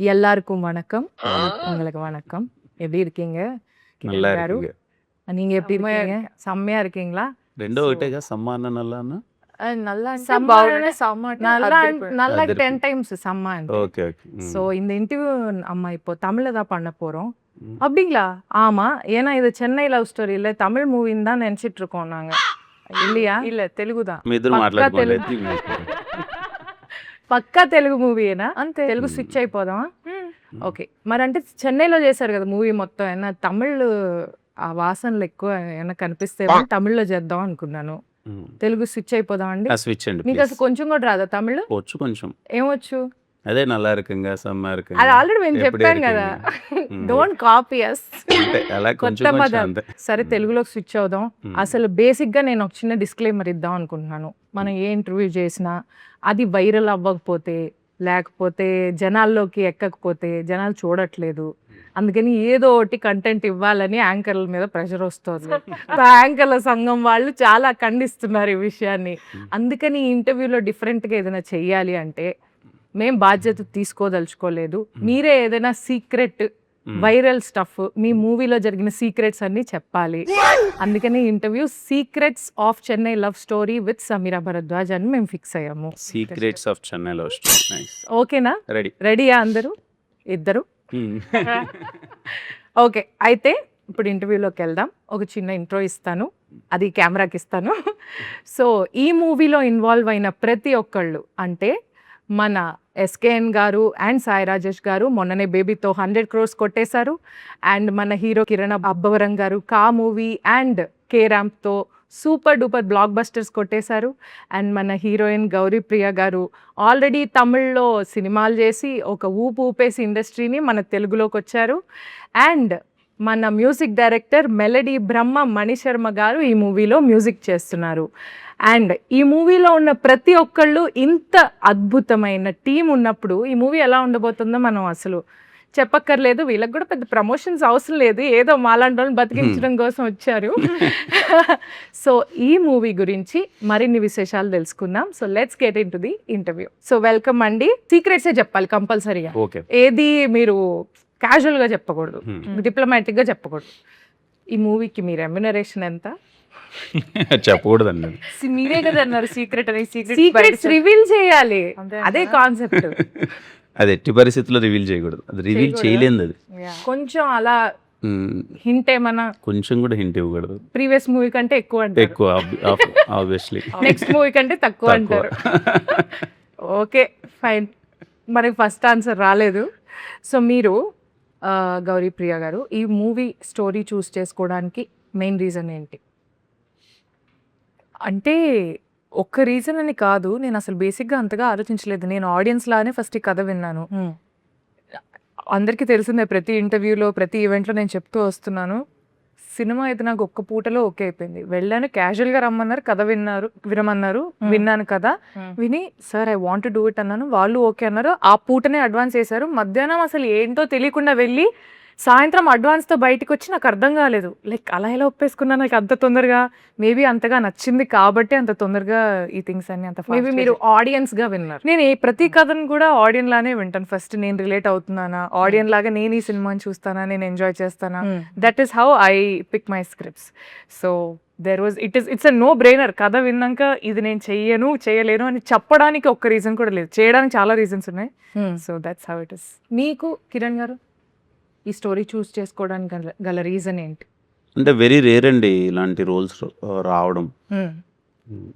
எல்லாருக்கும் வணக்கம். உங்களுக்கு வணக்கம். எப்படி இருக்கீங்க? நல்லா கிரண் గారు. இருக்குங்க. நீங்க எப்படி செம்மையா இருக்கீங்க? இருக்கேன். செம்மையா இருக்கீங்களா? రెండో సో ఒకటేగా సమ్మాన నల్లాన நல்லா అంటే సమ్మ బాగుండే అంటే సమ్మ అంటే நல்லா అదిరిపోయి நல்லா అదిరిపోయి 10 டைம்ஸ் செம்ம అంటే. ఓకే ఓకే ஸோ இந்த இன்டர்வியூ நம்ம இப்போ தமிழ்ல தான் பண்ண போறோம். ம். அப்படிங்களா? ஆமா. ஏன்னா இது சென்னை లవ్ స్టోరీ இல்ல தமிழ் மூவின்னு தான் நினைச்சிட்டு இருக்கோம் நாங்க. இல்லையா? இல்ல తెలుగు தான். మీ ఇద్దరు పక్కా మాట్లాడుకోండి తెలుగు. పక్కా తెలుగు మూవీయేనా? అంతే. తెలుగు స్విచ్ అయిపోదామా? హ్మ్. ఓకే. మరంటే చెన్నైలో చేశారు కదా మూవీ మొత్తం. ఏమన్నా తమిళ్ ఆ వాసనలు ఎక్కువ ఏమన్నా కనిపిస్తేమో తమిళ్లో చేద్దాం అనుకున్నాను. తెలుగు స్విచ్ అయిపోదామండి. స్విచ్ అండి మీకు ప్లీజ్. అసలు కొంచెం కూడా రాదా తమిళ్? వచ్చు కొంచెం. ఏమొచ్చు? అదే నల్లా இருக்குங்க సమ్మా అది இருக்குங்க ఆల్రెడీ మేము ఎప్పుడే చెప్పాం కదా. இருக்குங்க. డోంట్ కాపీ అస్. అంటే అలా కొంచెం కొత్త కొంచెం పదాలు. అంతే. సరే తెలుగులోకి స్విచ్ అవుదాం. అసలు బేసిక్గా నేను ఒక చిన్న డిస్క్లైమర్ ఇద్దాం అనుకుంటున్నాను. మనం ఏ ఇంటర్వ్యూ చేసినా అది వైరల్ అవ్వకపోతే లేకపోతే జనాల్లోకి ఎక్కకపోతే జనాలు చూడట్లేదు, అందుకని ఏదో ఒకటి కంటెంట్ ఇవ్వాలని యాంకర్ల మీద ప్రెషర్ వస్తుంది. యాంకర్ల సంఘం వాళ్ళు చాలా ఖండిస్తున్నారు ఈ విషయాన్ని. అందుకని ఈ ఇంటర్వ్యూలో డిఫరెంట్గా ఏదైనా చెయ్యాలి అంటే మేం బాధ్యత తీసుకోదలుచుకోలేదు. మీరే ఏదైనా సీక్రెట్ వైరల్ స్టఫ్ మీ మూవీలో జరిగిన సీక్రెట్స్ అన్ని చెప్పాలి. అందుకని interview secrets of Chennai love story with Sameera Bharadwaj అని మేము ఫిక్స్ అయ్యాము. Secrets of Chennai love story. Nice. ఓకేనా? రెడీ. రెడీయా అందరూ? ఇద్దరు? ఓకే. అయితే ఇప్పుడు ఇంటర్వ్యూలోకి వెళ్దాం. ఒక చిన్న ఇంట్రో ఇస్తాను, అది కెమెరాకి ఇస్తాను. సో ఈ మూవీలో ఇన్వాల్వ్ అయిన ప్రతి ఒక్కళ్ళు అంటే మన ఎస్కేఎన్ గారు అండ్ సాయి రాజేష్ గారు మొన్ననే బేబీతో 100 crores కొట్టేశారు. అండ్ మన hero Kiran Abbavaram garu Ka movie and కే ర్యాంప్తో సూపర్ డూపర్ బ్లాక్ బస్టర్స్ కొట్టేశారు. అండ్ మన హీరోయిన్ గౌరీ ప్రియ గారు ఆల్రెడీ తమిళ్లో సినిమాలు చేసి ఒక ఊపు ఊపేసి ఇండస్ట్రీని మన తెలుగులోకి వచ్చారు. అండ్ మన music director melody Brahma Mani Sharma గారు ఈ మూవీలో మ్యూజిక్ చేస్తున్నారు. అండ్ ఈ మూవీలో ఉన్న ప్రతి ఒక్కళ్ళు ఇంత అద్భుతమైన టీం ఉన్నప్పుడు ఈ మూవీ ఎలా ఉండబోతుందో మనం అసలు చెప్పక్కర్లేదు. వీళ్ళకి కూడా పెద్ద ప్రమోషన్స్ అవసరం లేదు, ఏదో మాలాంటి వాళ్ళని బతికించడం కోసం వచ్చారు. సో ఈ మూవీ గురించి మరిన్ని విశేషాలు తెలుసుకుందాం. So let's get in to the interview. So welcome అండి. సీక్రెట్సే చెప్పాలి కంపల్సరీగా. ఓకే. ఏది మీరు క్యాజువల్గా చెప్పకూడదు, డిప్లొమాటిక్గా చెప్పకూడదు. ఈ మూవీకి మీ రెమ్యునరేషన్ ఎంత? చెప్పకూడదండి. మీరే కదా అన్నారు సీక్రెట్ అని. సీక్రెట్స్ రివీల్ చేయాలి, అంతే అదే అంటారా? కాన్సెప్ట్. అది ఎట్టి పరిస్థితుల్లో రివీల్ చేయకూడదు. అది రివీల్ చేయలేదు. అది కొంచెం అలా హింట్ ఏమన్నా కొంచెం కూడా హింట్ ఇవ్వకూడదు. ప్రీవియస్ మూవీ కంటే ఎక్కువ అంటారు, ఎక్కువ ఆబ్వియస్లీ. నెక్స్ట్ మూవీ కంటే తక్కువ అంటారు. Okay fine. మనకి ఫస్ట్ ఆన్సర్ రాలేదు. సో మీరు గౌరీ ప్రియ గారు ఈ మూవీ స్టోరీ చూస్ చేసుకోవడానికి మెయిన్ రీజన్ ఏంటి? అంటే ఒక్క రీజన్ అని కాదు, నేను అసలు బేసిక్గా అంతగా ఆలోచించలేదు. నేను ఆడియన్స్ లానే ఫస్ట్ ఈ కథ విన్నాను. అందరికీ తెలిసిందే, ప్రతి ఇంటర్వ్యూలో ప్రతి ఈవెంట్లో నేను చెప్తూ వస్తున్నాను, సినిమా అయితే నాకు ఒక్క పూటలో ఓకే అయిపోయింది. వెళ్ళాను, క్యాజువల్గా రమ్మన్నారు, కథ వినమన్నారు, విన్నాను కదా, విని sir I want to do it అన్నాను. వాళ్ళు ఓకే అన్నారు. ఆ పూటనే అడ్వాన్స్ చేశారు. మధ్యాహ్నం అసలు ఏంటో తెలియకుండా వెళ్ళి సాయంత్రం అడ్వాన్స్తో బయటకు వచ్చి నాకు అర్థం కాలేదు, లైక్ అలా ఎలా ఒప్పేసుకున్నా నాకు అంత తొందరగా. మేబీ అంతగా నచ్చింది కాబట్టి అంత తొందరగా ఈ థింగ్స్ అన్ని అంత మేబీ మీరు ఆడియన్స్గా విన్నారు. నేను ప్రతి కథను కూడా ఆడియన్ లానే వింటాను. ఫస్ట్ నేను రిలేట్ అవుతున్నానా, ఆడియన్ లాగా నేను ఈ సినిమాని చూస్తానా, నేను ఎంజాయ్ చేస్తానా, that is how I pick my scripts. So it's a no brainer. కథ విన్నాక ఇది నేను చేయలేను అని చెప్పడానికి ఒక్క రీజన్ కూడా లేదు, చేయడానికి చాలా రీజన్స్ ఉన్నాయి. So that's how it is. మీకు కిరణ్ గారు ఈ స్టోరీ చూస్ చేసుకోవడానికి గల రీజన్ ఏంటి? అంటే వెరీ రేర్ అండి ఇలాంటి రోల్స్ రావడం.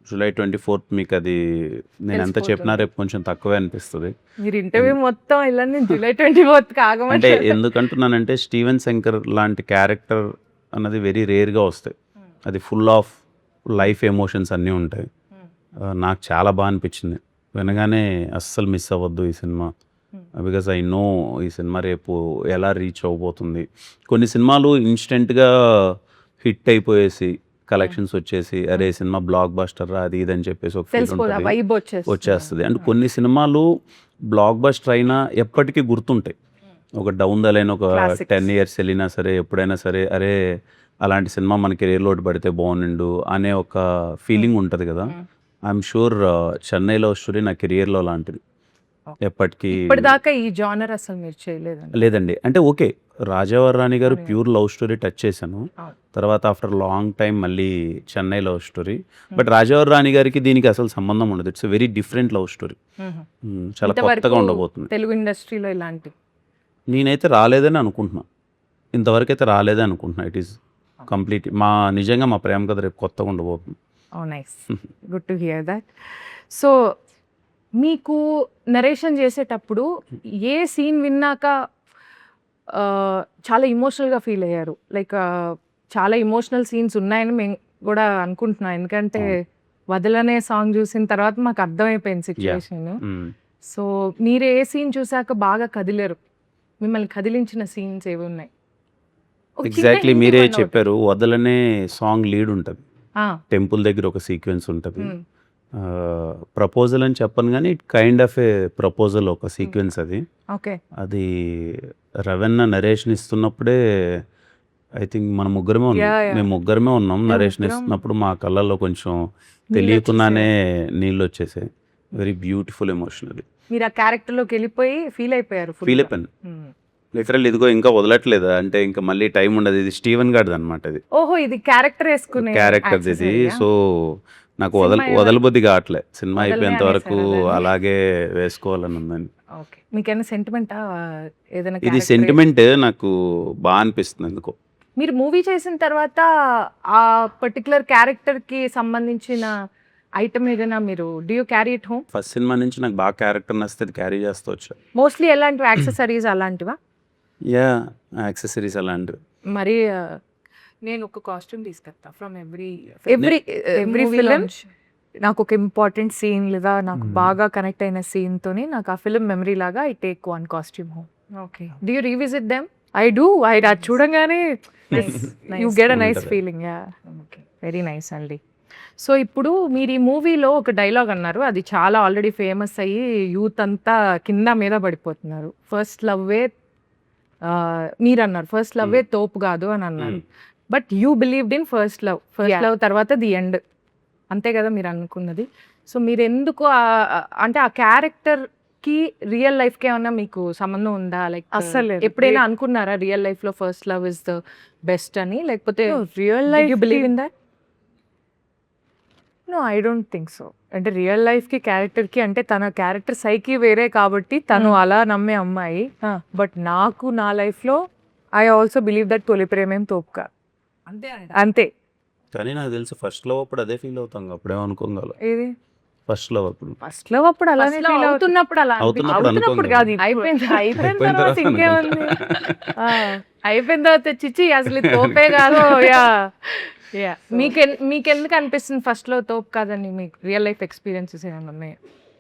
జూలై 24th మీకు అది నేను ఎంత చెప్పినా రేపు కొంచెం తక్కువే అనిపిస్తుంది. మీరు ఇంటర్వ్యూ మొత్తం ఇలా జూలై 24th అంటే ఎందుకంటున్నానంటే స్టీవెన్ శంకర్ లాంటి క్యారెక్టర్ అన్నది వెరీ రేర్గా వస్తాయి. అది ఫుల్ ఆఫ్ లైఫ్ ఎమోషన్స్ అన్నీ ఉంటాయి. నాకు చాలా బాగా అనిపించింది వినగానే. అస్సలు మిస్ అవ్వద్దు ఈ సినిమా, బికాజ్ ఐ నో ఈ సినిమా రేపు ఎలా రీచ్ అవ్వబోతుంది. కొన్ని సినిమాలు ఇన్స్టెంట్గా హిట్ అయిపోయేసి కలెక్షన్స్ వచ్చేసి అరే సినిమా బ్లాక్ బస్టర్ అది ఇది అని చెప్పేసి ఒక ఫీల్ ఉంటుంది, వచ్చేస్తుంది. అండ్ కొన్ని సినిమాలు బ్లాక్ బస్టర్ అయినా ఎప్పటికీ గుర్తుంటాయి. ఒక డౌన్ ద లైన్ ఒక 10 years వెళ్ళినా సరే ఎప్పుడైనా సరే అరే అలాంటి సినిమా మన కెరీర్లో పడితే బాగుండు అనే ఒక ఫీలింగ్ ఉంటుంది కదా. I'm sure Chennai love story నా కెరియర్లో లాంటిది. ఎప్పటికీ ఇప్పటిదాకా ఈ జానర్ అసలు మీరు చేయలేదండి. లేదండి. అంటే ఓకే. రాజావారి రాణి గారు అవును. ప్యూర్ లవ్ స్టోరీ టచ్ చేశాను. అవును. తర్వాత ఆఫ్టర్ లాంగ్ టైమ్ మళ్ళీ చెన్నై లవ్ స్టోరీ. బట్ రాజావారి రాణి గారికి దీనికి అసలు సంబంధం ఉండదు. It's very different love story. చాలా ఇంతవరకు కొత్తగా ఉండబోతుంది. తెలుగు ఇండస్ట్రీలో ఇలాంటి నేనైతే రాలేదని అనుకుంటున్నా. ఇంతవరకు అయితే రాలేదని అనుకుంటున్నా. ఇట్ ఈస్ కంప్లీట్ నిజంగా మా ప్రేమ కథ రేపు కొత్తగా ఉండబోతుంది. Oh nice, good to hear that. So మీకు నరేషన్ చేసేటప్పుడు ఏ సీన్ విన్నాక చాలా ఇమోషనల్గా ఫీల్ అయ్యారు? లైక్ చాలా ఇమోషనల్ సీన్స్ ఉన్నాయని మేము కూడా అనుకుంటున్నాం, ఎందుకంటే వదలనే సాంగ్ చూసిన తర్వాత మాకు అర్థమైపోయింది సిచ్యువేషన్. సో మీరు ఏ సీన్ చూసాక బాగా కదిలేరు, మిమ్మల్ని కదిలించిన సీన్స్ ఏవి ఉన్నాయి? ఒక చిన్న ఎగ్జాక్ట్లీ hint మీరే ఇవ్వండి ఒకటి. చెప్పారు. వదలనే సాంగ్ లీడ్ ఉంటుంది. ఆ, టెంపుల్ దగ్గర ఒక సీక్వెన్స్ ఉంటుంది. మ్, ప్రపోజల్ అని చెప్పను కానీ it kind of A proposal ఒక సీక్వెన్స్ అది. ఓకే. అది రవెన్న నరేషన్ ఇస్తున్నప్పుడే ఐ థింక్ మన ముగ్గురమే ఉన్నాం. Yeah, yeah. మేము ముగ్గురమే ఉన్నాం. నరేషన్ ముగ్గురం. ఇస్తున్నప్పుడు మా కళ్ళల్లో కొంచెం నీళ్ళు తెలియకుండానే నీళ్ళు వచ్చేసాయి. వెరీ బ్యూటిఫుల్ ఎమోషన్ అది. మీరు ఆ క్యారెక్టర్లోకి వెళ్ళిపోయి ఫీల్ అయిపోయారు full ఫీల్ గా. అయిపోయాను. మ్. లిటరల్ ఇదిగో ఇంకా వదలట్లేదా అంటే ఇంకా మళ్ళీ టైం ఉండదు. ఇది స్టీవెన్ గార్డ్ అనమాట. ఇది ఓహో, ఇది క్యారెక్టర్ వేసుకునే క్యారెక్టర్ ఇది. accessory ఆ? సో నాకు సినిమా వదలబుద్ధి కావట్లే. సినిమా వదలనే అయిపోయేంత వరకు అనేసారా దాన్ని? అలాగే వేసుకోవాలని ఉందండి. ఓకే. మీకేమైనా సెంటిమెంటా ఏదైనా ఇది character? సెంటిమెంట్ నాకు బాగా అనిపిస్తుంది ఎందుకో. మీరు మూవీ చేసిన తర్వాత ఆ పర్టికులర్ క్యారెక్టర్ కి సంబంధించిన ఐటమ్ ఏదైనా మీరు do you carry it home? First cinema నుంచి నాకు బాగా క్యారెక్టర్ నచ్చితే క్యారీ చేస్తూ వచ్చా. మోస్ట్లీ ఎలాంటివి యాక్సెసరీస్ అలాంటివా? యా యాక్సెసరీస్ అలాంటివి. మరి నేను ఒక కాస్ట్యూమ్ తీసుకొస్తా from every every every film. Film నాకు ఒక ఇంపార్టెంట్ సీన్ లేదా నాకు Mhm. బాగా కనెక్ట్ అయిన సీన్ తోని నాకు ఆ ఫిలిం మెమరీ లాగా I take one costume home. Okay. Do you revisit them? I do అది చూడంగానే యూ గెట్ అ నైస్ ఉంటది. Feeling. Yeah, okay, very nice అండి. సో ఇప్పుడు మీరు ఈ మూవీలో ఒక డైలాగ్ అన్నారు, అది చాలా ఆల్రెడీ ఫేమస్ అయ్యి యూత్ అంతా కింద మీద పడిపోతున్నారు. ఫస్ట్ లవ్వే మీరు అన్నారు ఫస్ట్ లవ్వే తోపు కాదు అని అన్నారు. But you believed in first love. First Yeah. Love తర్వాత ది ఎండ్, అంతే కదా మీరు అనుకున్నది? సో మీరు ఎందుకు అంటే ఆ క్యారెక్టర్ కి రియల్ లైఫ్ కి ఏమన్నా మీకు సంబంధం ఉందా? లైక్ అస్సలు లేదు. ఎప్పుడైనా అనుకున్నారా రియల్ లైఫ్ లో first love is the best అని? లేకపోతే real you life believe in that? No, I don't think so. అంటే రియల్ లైఫ్ కి క్యారెక్టర్ కి అంటే తన క్యారెక్టర్ సైకి వేరే కాబట్టి తను అలా నమ్మే అమ్మాయి. బట్ నాకు నా లైఫ్ లో ఐ ఆల్సో బిలీవ్ దట్ తొలి ప్రేమేం తోపుగా అంతే అంతే. కానీ నాకు తెలిసి ఫస్ట్ లవ్ అప్పుడు అదే ఫీల్ అవుతాం. అప్పుడే అనుకోగల ఏది ఫస్ట్ లవ్ అప్పుడు ఫస్ట్ లవ్ అప్పుడు అలానే feel అవుతుంది. అవుతున్నప్పుడు అలా అవుతున్నప్పుడు అవుతున్నప్పుడు అనుకోం కాదు, కదా. అయిపోయింది. అయిపోయిన తర్వాత ఇంకేముంది. ఆ, అయిపోయిన తర్వాత చిచ్చి అసలు ఇది తోపే కాదు. Yeah yeah. మీకెందుకు అనిపిస్తుంది ఫస్ట్ లో తోపు కాదని? మీకు రియల్ లైఫ్ ఎక్స్పీరియన్సెస్ ఏమైనా ఉన్నాయి?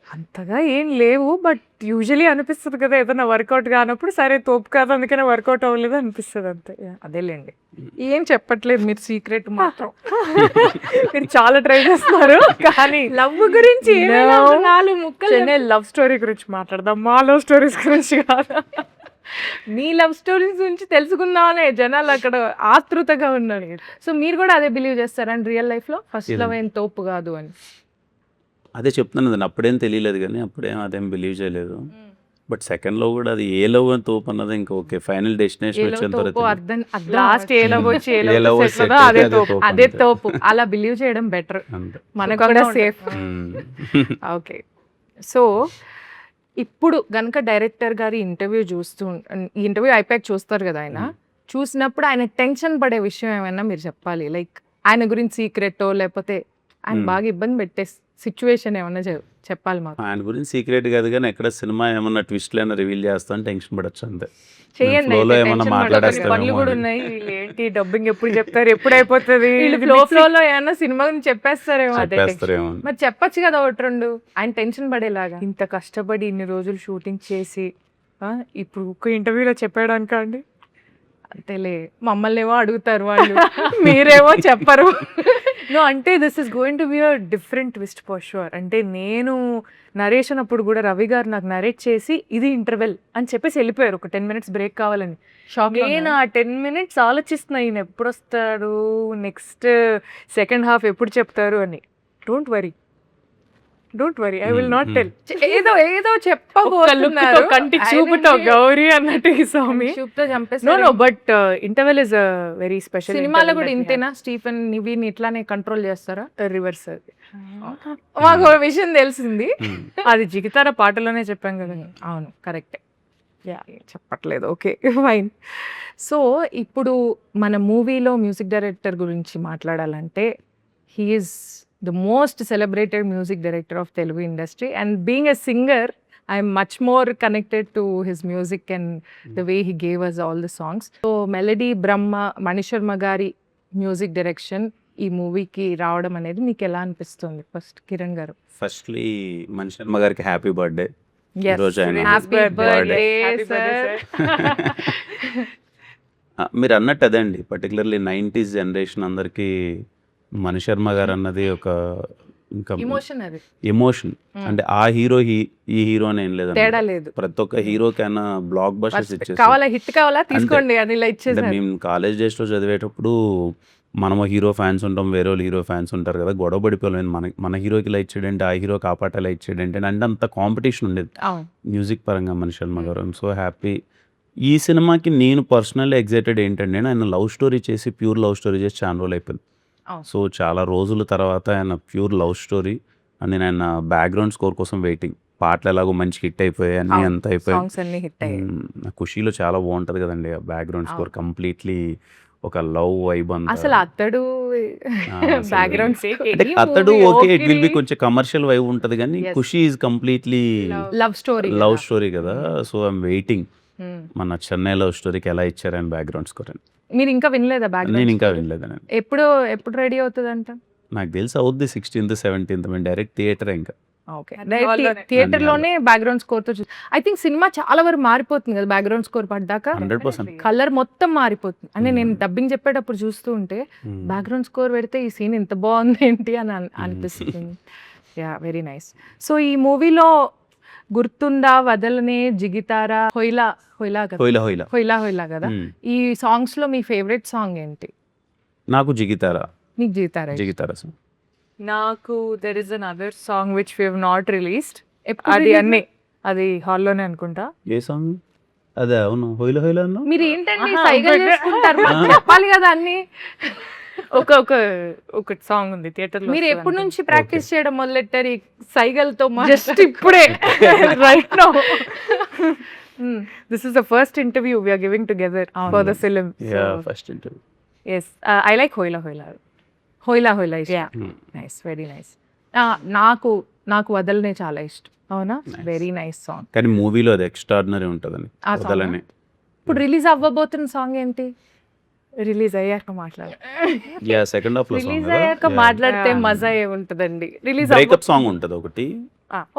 అంతగా ఏం లేవు, బట్ యూజువలీ అనిపిస్తుంది కదా ఏదైనా వర్కౌట్ కానప్పుడు, సరే తోపు కాదు అందుకనే వర్కౌట్ అవ్వలేదు అనిపిస్తుంది అంతే. Yeah. అదేలేండి, ఏం చెప్పట్లేదు మీరు సీక్రెట్ మాత్రం. మీరు చాలా ట్రై చేస్తున్నారు కానీ లవ్ గురించి ఏమైనా No. ఒక నాలుగు ముక్కలు చెన్నై లవ్ స్టోరీ గురించి మాట్లాడదాం, మా లవ్ స్టోరీస్ గురించి కాదు. మీ లవ్ స్టోరీస్ గురించి తెలుసుకుందామనే జనాలు అక్కడ ఆతృతగా ఉన్నారు. సో మీరు కూడా అదే బిలీవ్ చేస్తారండి రియల్ లైఫ్ లో ఫస్ట్ లవ్ ఏం తోపు కాదు అని? అదే చెప్తున్నాను కదండి. అప్పుడేం తెలియలేదు కానీ అప్పుడేం అదేం బిలీవ్ చేయలేదు. బట్ సెకండ్ లో కూడా అది ఏ లవ్ అని తోపు అన్నది ఇంకా ఓకే. ఫైనల్ డెస్టినేషన్ వచ్చేంత వరకు లాస్ట్ ఏ లవ్ వచ్చి ఏ ఏ love love set set అవుతుందో అయితే అదే అదే తోపు. తోపు. అదే తోపు. అలా బిలీవ్ చేయడం బెటర్, అంతే. మనకు సుఖంగా కూడా ఉంటుంది. సేఫ్. ఓకే. సో ఇప్పుడు గనక డైరెక్టర్ గారి ఇంటర్వ్యూ ఈ ఇంటర్వ్యూ అయిపోయాక చూస్తారు కదా ఆయన, చూసినప్పుడు ఆయన టెన్షన్ పడే విషయం ఏమైనా మీరు చెప్పాలి? లైక్ ఆయన గురించి సీక్రెటో లేకపోతే ఆయన బాగా ఇబ్బంది పెట్టే సిచ్యువేషన్ ఏమన్నా చెప్పాలి మాకు. ఆయన గురించి సీక్రెట్ కాదు కానీ ఎక్కడ సినిమా ఏమన్నా ట్విస్ట్ అయినా రివీల్ చేస్తాను టెన్షన్ పడచ్చు అంతే. చేయండి Flow లో అయితే, ఏమన్నా tension మాట్లాడేస్తారేమో పడకండి. పనులు కూడా అని. ఉన్నాయి. వీళ్ళు ఏంటి డబ్బింగ్ ఎప్పుడు చెప్తారు, ఎప్పుడు అయిపోతుంది, వీళ్ళు ఫ్లో లో ఏమన్నా సినిమా గురించి చెప్పేస్తారేమో. అదే చెప్పేస్తారేమో అని. మరి చెప్పొచ్చు కదా ఒకటి రెండు, ఆయన టెన్షన్ పడేలాగా. ఇంత కష్టపడి ఇన్ని రోజులు షూటింగ్ చేసి ఇప్పుడు ఒక్క ఇంటర్వ్యూలో చెప్పాడానికి అండి. అంతేలే, మమ్మల్ని ఏమో అడుగుతారు వాళ్ళు, మీరేమో చెప్పరు. నో, అంటే this is going to be a different twist for sure. అంటే నేను నరేషన్ అప్పుడు కూడా రవి గారు నాకు నరేట్ చేసి ఇది ఇంటర్వెల్ అని చెప్పేసి వెళ్ళిపోయారు, ఒక 10 minutes బ్రేక్ కావాలని. షాక్ నేను ఆ 10 minutes ఆలోచిస్తున్నా ఈయన ఎప్పుడు వస్తాడు, నెక్స్ట్ సెకండ్ హాఫ్ ఎప్పుడు చెప్తారు అని. Don't worry, don't worry I will not tell. ఏదో ఏదో లుక్తో చెప్పబోతున్నారు కంటి చూపుతో గౌరీ అన్నట్టు ఈ స్వామి. చూపుతో నో చంపేస్తారు. No but interval is very special. సినిమాలో కూడా ఇంతేనా? స్టీఫెన్ నివిని ఇట్లానే కంట్రోల్ చేస్తారా? రివర్స్ అది. మాకు ఒక విషయం తెలిసింది, అది జిగితార పాటలోనే చెప్పాం కదా. అవును, కరెక్టే. చెప్పట్లేదు. Okay fine. సో ఇప్పుడు మన మూవీలో మ్యూజిక్ డైరెక్టర్ గురించి మాట్లాడాలంటే he's the most celebrated music director of Telugu industry, and being a singer I'm much more connected to his music and the way he gave us all the songs. So melody Brahma Manisharma గారి music direction ఈ మూవీకి రావడం అనేది మీకు ఎలా అనిపిస్తుంది? First Kiran గారు. Firstly Mani Sharma గారికి హ్యాపీ బర్త్డే. Yes, ఈరోజు ఆయన happy birthday, Happy birthday, sir. మీరు అన్నట్టు అదే అండి, పర్టికులర్లీ 90s జనరేషన్ అందరికీ మణిశర్మ గారు అన్నది ఒక ఇంకా ఎమోషన్ అది, ఎమోషన్. అంటే ఆ హీరో ఈ హీరో అని ఏం తేడా లేదండి, లేదు. ప్రతి ఒక్క హీరోకైనా బ్లాక్ బస్టర్స్ ఇచ్చేసి. కావాలా హిట్ కావాలా తీసుకోండి అని ఇలా అంటే ఇచ్చేసారు. మేము కాలేజ్ డేస్లో చదివేటప్పుడు మనము హీరో ఫ్యాన్స్ ఉంటాం, వేరే వాళ్ళు హీరో ఫ్యాన్స్ ఉంటారు కదా, గొడవ పడిపోలేము. మన హీరోకి ఇలా ఇచ్చాడంటే ఆ హీరో కాపాట ఇలా ఇచ్చాడంటే అంటే అంత కాంపిటీషన్ ఉండేది అవును. మ్యూజిక్ పరంగా మణిశర్మ గారు. I'm so happy. ఈ సినిమాకి నేను పర్సనల్లీ ఎగ్జైటెడ్ ఏంటంటే, ఆయన లవ్ స్టోరీ చేసి ప్యూర్ లవ్ స్టోరీ చేసి చాలా రోజులు అయిపోయింది. అవును. సో చాలా రోజుల తర్వాత ఆయన ప్యూర్ లవ్ స్టోరీ, అండ్ నేను ఆయన బ్యాక్గ్రౌండ్ స్కోర్ కోసం వెయిటింగ్. పాటలు ఎలాగో మంచి హిట్ అయిపోయాయి, అన్నీ అవును. అంత అయిపోయాయి. సాంగ్స్ అన్ని హిట్ అయ్యాయి. ఖుషీలో చాలా బాగుంటుంది కదండి ఆ బ్యాక్గ్రౌండ్ స్కోర్, అవును. కంప్లీట్లీ ఒక లవ్ వైబ్ అంతా. అసలు అతడు అసలు బ్యాక్గ్రౌండ్ అంటే అతడు ఓకే, ఇట్ విల్ బి కొంచెం కమర్షియల్ వైబ్ ఉంటుంది, కానీ Yes. Kushi is completely love story. Love story కదా. సో ఐఎమ్ వెయిటింగ్ మన చెన్నై లవ్ స్టోరీకి ఎలా ఇచ్చారు ఆయన బ్యాక్గ్రౌండ్ స్కోర్ అని. మీరు ఇంకా వినలేదా నేను బ్యాక్గ్రౌండ్? ఇంకా వినలేదండి. ఎప్పుడు రెడీ అవుతుందంట? నాకు తెలిసి అవుద్ది 16th 17th. మేము డైరెక్ట్ థియేటర్ ఇంకా. ఓకే, వాళ్ళనే. థియేటర్ లోనే బ్యాక్గ్రౌండ్ స్కోర్ తో ఐ థింక్ సినిమా చాలా వరకు మారిపోతుంది కదా బ్యాక్గ్రౌండ్ స్కోర్ పడ్డాక. 100%. కలర్ మొత్తం మారిపోతుంది. అంటే నేను డబ్బింగ్ చెప్పేటప్పుడు చూస్తూ ఉంటే బ్యాక్గ్రౌండ్ స్కోర్ పెడితే ఈ సీన్ ఇంత బాగుంది ఏంటి అని అనిపిస్తుంది. Yeah, very nice. సో ఈ మూవీలో గుర్తుందా, వదలనే, జిగితారా, హొయిలా హొయిలా కదా, హోయిలా హోయిలా. హొయిలా హొయిలా కదా, ఈ సాంగ్స్ లో మీ ఫేవరెట్ సాంగ్ ఏంటి? నాకు జిగితారా. నీకు జిగితారా? జిగితారా సార్. నాకు there is another song which we have not released. ఎప్పుడు అది release? అన్ని అది హాల్లోనే అనుకుంటా. ఏ సాంగ్ అదే? అవును, హోయిలా హోయిలా అన్నా. మీరు ఏంటండి ఆహా, సైగలు ఒకటి. చేసుకుంటారు? మాకు చెప్పాలి కదా అన్ని. ఒక సాంగ్ ఉంది థియేటర్ లో. మీరు ఎప్పటి నుంచి ప్రాక్టీస్ చేయడం మొదలెట్టారు ఈ సైగలతో? జస్ట్ ఇప్పుడే right now. This is the first interview we are giving together for the film. Yeah, first interview. yes, I like హోయిలా హోయిలా. హోయిలా హోయిలా Yeah. Nice, very nice. నాకు వదలనే చాలా ఇష్టం. అవునా? Very nice song. కానీ మూవీలో అది ఎక్స్ట్రాడినరీ ఉంటుందని ఆ song వదలనే. ఇప్పుడు రిలీజ్ అవ్వబోతున్న సాంగ్ ఏంటి? రిలీజ్ అయ్యాక మాట్లాడు. యా, సెకండ్ హాఫ్ లో రిలీజ్ సాంగ్ అయ్యాక మాట్లాడితే Yeah. మజా ఏముంటుందండి. రిలీజ్ బ్రేకప్ సాంగ్ ఉంటుంది ఒకటి.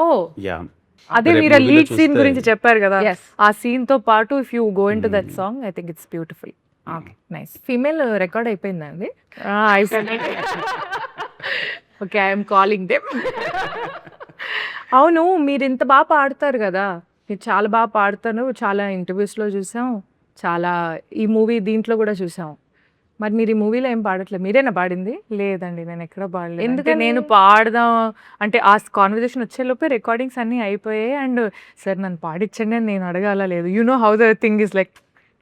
ఓ యా, అదే రేపు మీరు movie లో లీడ్ సీన్ చూస్తే- గురించి చెప్పారు కదా, Yes. ఆ సీన్ తో పాటు if you go into that song I think it's beautiful. Okay, nice. Female record అయిపోయిందండి. Okay, I'm calling them. అవును, మీరు ఇంత బాగా పాడతారు కదా, మీరు చాలా బాగా పాడతారు. చాలా ఇంటర్వ్యూస్లో చూసాం, చాలా ఈ మూవీ దీంట్లో కూడా చూసాం. మరి మీరు ఈ మూవీలో ఏం పాడట్లేదు, మీరేనా పాడింది? లేదండి, నేను ఎక్కడ పాడలేదు. ఎందుకని? ఎందుకంటే నేను పాడదాం అంటే ఆ కాన్వర్జేషన్ వచ్చేలోపే రికార్డింగ్స్ అన్నీ అయిపోయాయి. అండ్ సార్ నన్ను పాడించండి అని నేను అడగాల లేదు. You know how the thing is like,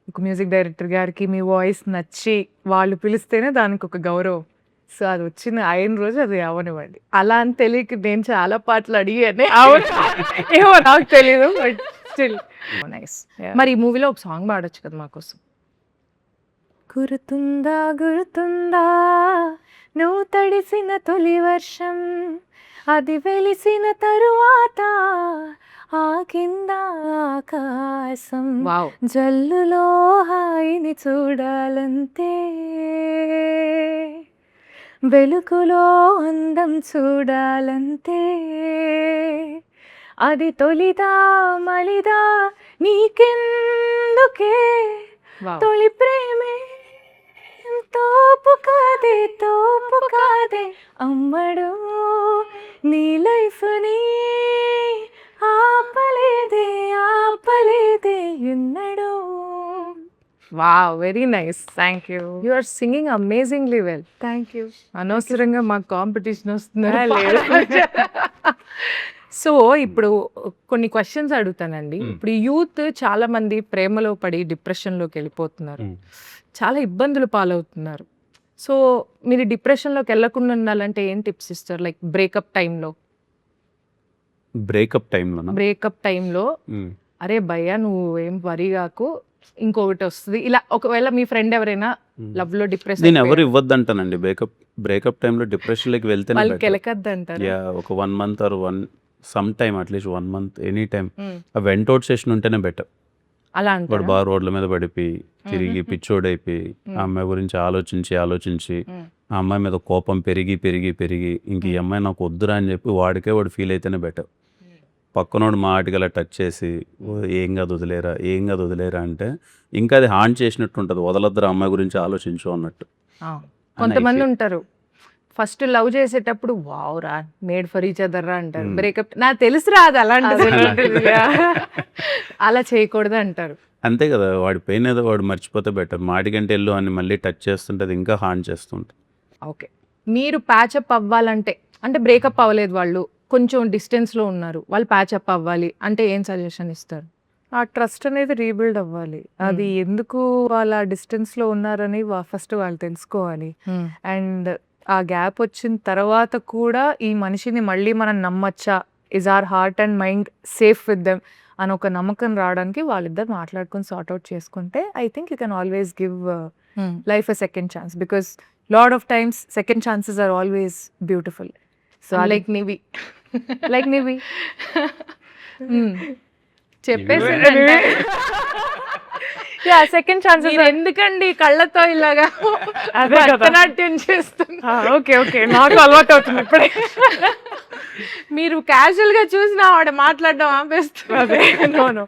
ఒక మ్యూజిక్ డైరెక్టర్ గారికి మీ వాయిస్ నచ్చి వాళ్ళు పిలిస్తేనే దానికి ఒక గౌరవం. సో అది వచ్చిన అయిన రోజు అది అవనివ్వండి. అలా అని తెలియక నేను చాలా పాటలు అడిగానే. ఏమో నాకు తెలియదు, బట్ స్టిల్ నైస్. మరి ఈ మూవీలో ఒక సాంగ్ పాడొచ్చు కదా మాకోసం. గుర్తుందా గుర్తుందా నువ్వు తడిసిన తొలి వర్షం, అది వెలిసిన తరువాత ఆ కింద ఆకాశం, వావ్. జల్లులో హాయిని చూడాలంతే, వెలుగులో అందం చూడాలంతే, అది తొలిదా మలిదా నీకెందుకే, వావ్. తొలి ప్రేమే తోపు కాదే అమ్మడు, నీ లైఫ్ని ఆపలేదే ఎన్నడు. Wow, very nice. Thank you. You are singing amazingly well. Thank you. అనవసరంగా మాకు కాంపిటీషన్ వస్తుంది. లేదు. సో ఇప్పుడు కొన్ని క్వశ్చన్స్ అడుగుతానండి. ఇప్పుడు యూత్ చాలా మంది ప్రేమలో పడి డిప్రెషన్లోకి వెళ్ళిపోతున్నారు, చాలా ఇబ్బందులు పాలవుతున్నారు. సో మీరు డిప్రెషన్లోకి వెళ్ళకుండా ఉండాలంటే ఏం టిప్స్ ఇస్తారు? లైక్ బ్రేకప్ టైంలో బ్రేకప్ టైంలో అరే భయ్యా నువ్వు ఏం వరి కాకు, ఇంకొకటి వస్తుంది ఇలా. ఒకవేళ మీ ఫ్రెండ్ ఎవరైనా లవ్ లో డిప్రెషన్, నేను ఎవరు ఇవ్వద్దంటానండి. బ్రేకప్ టైంలో డిప్రెషన్లోకి వెళ్తే వాళ్ళకి వెళ్ళకద్దు అంటారు. ఒక 1 month ఆర్ సమ్ టైమ్ అట్లీస్ట్ 1 month ఎనీ టైం ఆ వెంటౌట్ సెషన్ ఉంటేనే బెటర్. అలా వాడు అంటారు. బాగా రోడ్ల మీద పడిపోయి తిరిగి పిచ్చోడైపోయి ఆ అమ్మాయి గురించి ఆలోచించి ఆ అమ్మాయి మీద కోపం పెరిగి ఇంక ఈ అమ్మాయి నాకు వద్దురా అని చెప్పి వాడు ఫీల్ అయితేనే బెటర్. పక్కనోడు మాటికి అలా టచ్ చేసి "ఓ, ఏం కాదు వదిలేరా అంటే ఇంకా అది హార్న్ చేసినట్టు ఉంటుంది. వదలొద్దురా అమ్మాయి గురించి ఆలోచించు అన్నట్టు. కొంతమంది ఉంటారు ఫస్ట్ లవ్ చేసేటప్పుడు వావ్ రా మేడ్ ఫర్ ఈచ్ అదర్ రా అంటారు. బ్రేకప్ నాకు తెలుసు రా అది అలాంటిది. అలా చేయకూడదు అంటారు. అంతే కదా, వాడి పెయిన్ ఏదో వాడు మర్చిపోతే బెటర్. మాటికంటే వెళ్ళు అని మళ్ళీ టచ్ చేస్తుంటే అది ఇంకా హార్న్ చేస్తుంటుంది. ఓకే, మీరు ప్యాచప్ అవ్వాలంటే, అంటే బ్రేకప్ అవ్వలేదు వాళ్ళు, కొంచెం డిస్టెన్స్లో ఉన్నారు, వాళ్ళు ప్యాచప్ అవ్వాలి అంటే ఏం సజెషన్ ఇస్తారు? ఆ ట్రస్ట్ అనేది రీబిల్డ్ అవ్వాలి. అది ఎందుకు వాళ్ళ డిస్టెన్స్లో ఉన్నారని ఫస్ట్ వాళ్ళు తెలుసుకోవాలి. అండ్ ఆ గ్యాప్ వచ్చిన తర్వాత కూడా ఈ మనిషిని మళ్ళీ మనం నమ్మచ్చా, is our heart and mind safe with them అని ఒక నమ్మకం రావడానికి వాళ్ళిద్దరు మాట్లాడుకొని సార్ట్అవుట్ చేసుకుంటే I think you can always give life a second chance, because lot of times second chances are always beautiful. So like Nivi like Nivi చెప్పేసి yeah second chances ఎందుకండి కళ్ళతో ఇలాగా అదే కదా. భరతనాట్యం చేస్తున్నా. ఓకే నాకు అలవాటు అవుతుంది ఇప్పుడే. మీరు క్యాజువల్ గా చూసినా వాడు మాట్లాడడం ఆపేస్తున్నారు. నో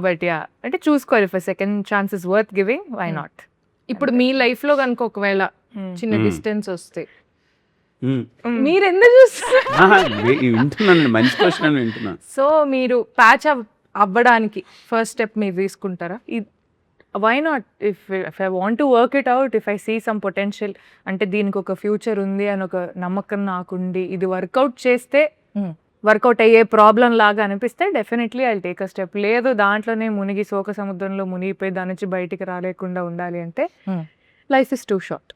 బట్ యా అంటే చూసుకోవాలి, if second chance is worth giving, why not. ఇప్పుడు మీ లైఫ్ లో కనుక ఒకవేళ చిన్న డిస్టెన్స్ వస్తే మ్మ్. మీరు ఎందుకు చూస్తారు? వింటున్నానండి, మంచి క్వశ్చన్ అని వింటున్నా. సో మీరు ప్యాచ్ అవ్వడానికి ఫస్ట్ స్టెప్ మీరు తీసుకుంటారా? Why not? If I want to work it out, if I see some potential, అంటే దీనికి ఒక ఫ్యూచర్ ఉంది అని ఒక నమ్మకం నాకుండి ఇది వర్కౌట్ చేస్తే వర్కౌట్ అయ్యే ప్రాబ్లం లాగా అనిపిస్తే definitely I take a step. లేదు దాంట్లోనే మునిగి శోక సముద్రంలో మునిగిపోయి దాని నుంచి బయటికి రాలేకుండా ఉండాలి అంటే life is two short,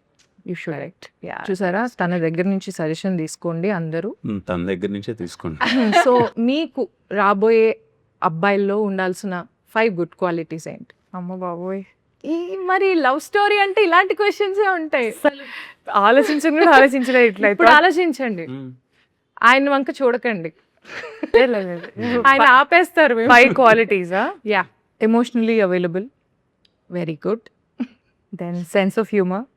you should write. చూసారా, తన దగ్గర నుంచి సజెషన్ తీసుకోండి అందరూ. తన దగ్గర నుంచే తీసుకోండి. సో మీకు రాబోయే అబ్బాయిల్లో ఉండాల్సిన 5 గుడ్ క్వాలిటీస్ ఏంటి? అమ్మ బాబోయ్, మరి లవ్ స్టోరీ అంటే ఇలాంటి క్వశ్చన్స్ ఉంటాయి. ఆలోచించలేదు ఇట్లా. ఇప్పుడు ఆలోచించండి, ఆయన వంక చూడకండి, ఆయన ఆపేస్తారు. 5 క్వాలిటీసా? Yeah, emotionally available, very good. Then sense of humour,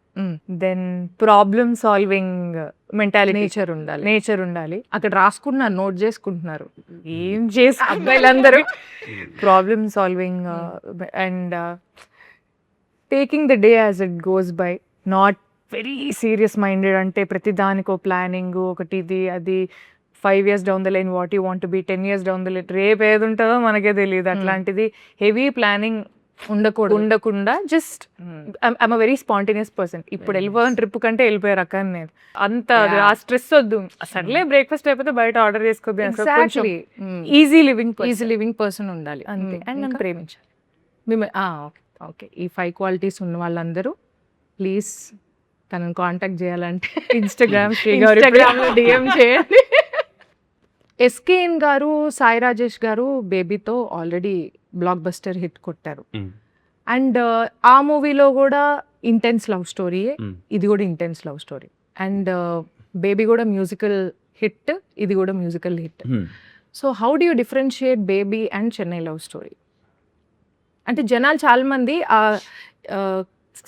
then problem solving mentality, nature ఉండాలి. అక్కడ రాసుకుంటున్నారు, నోట్ చేసుకుంటున్నారు. ఏం చేసి అబ్బాయిలందరూ problem solving and taking the day as it goes by, not very serious minded. అంటే ప్రతి దానికో ప్లానింగ్ ఒకటి, ఇది అది 5 years down the line what you want be, 10 years down the line రేపు ఏది ఉంటుందో మనకే తెలియదు. అట్లాంటిది హెవీ ప్లానింగ్ ఉండకుండా just I'm a very spontaneous person. ఇప్పుడు వెళ్ళిపోయిన ట్రిప్ కంటే వెళ్ళిపోయే రకాన్ని నేను. అంత ఆ స్ట్రెస్ వద్దు, సర్లే బ్రేక్ఫాస్ట్ అయిపోతే బయట ఆర్డర్ చేసుకోబోయే ఈజీ లివింగ్ పర్సన్ ఉండాలి అంతే. అండ్ నన్ను ప్రేమించాలి. ఓకే, ఈ 5 క్వాలిటీస్ ఉన్న వాళ్ళందరూ ప్లీజ్ తనని కాంటాక్ట్ చేయాలంటే ఇన్స్టాగ్రామ్లో డిఎం చేయండి. ఎస్కేఎన్ గారు, సాయి రాజేష్ గారు బేబీతో ఆల్రెడీ బ్లాక్ బస్టర్ హిట్ కొట్టారు. అండ్ ఆ మూవీలో కూడా ఇంటెన్స్ లవ్ స్టోరీ, ఇది కూడా intense love story. And baby కూడా మ్యూజికల్ హిట్, ఇది కూడా musical hit. So how do you differentiate baby and Chennai love story? అంటే జనాలు చాలా మంది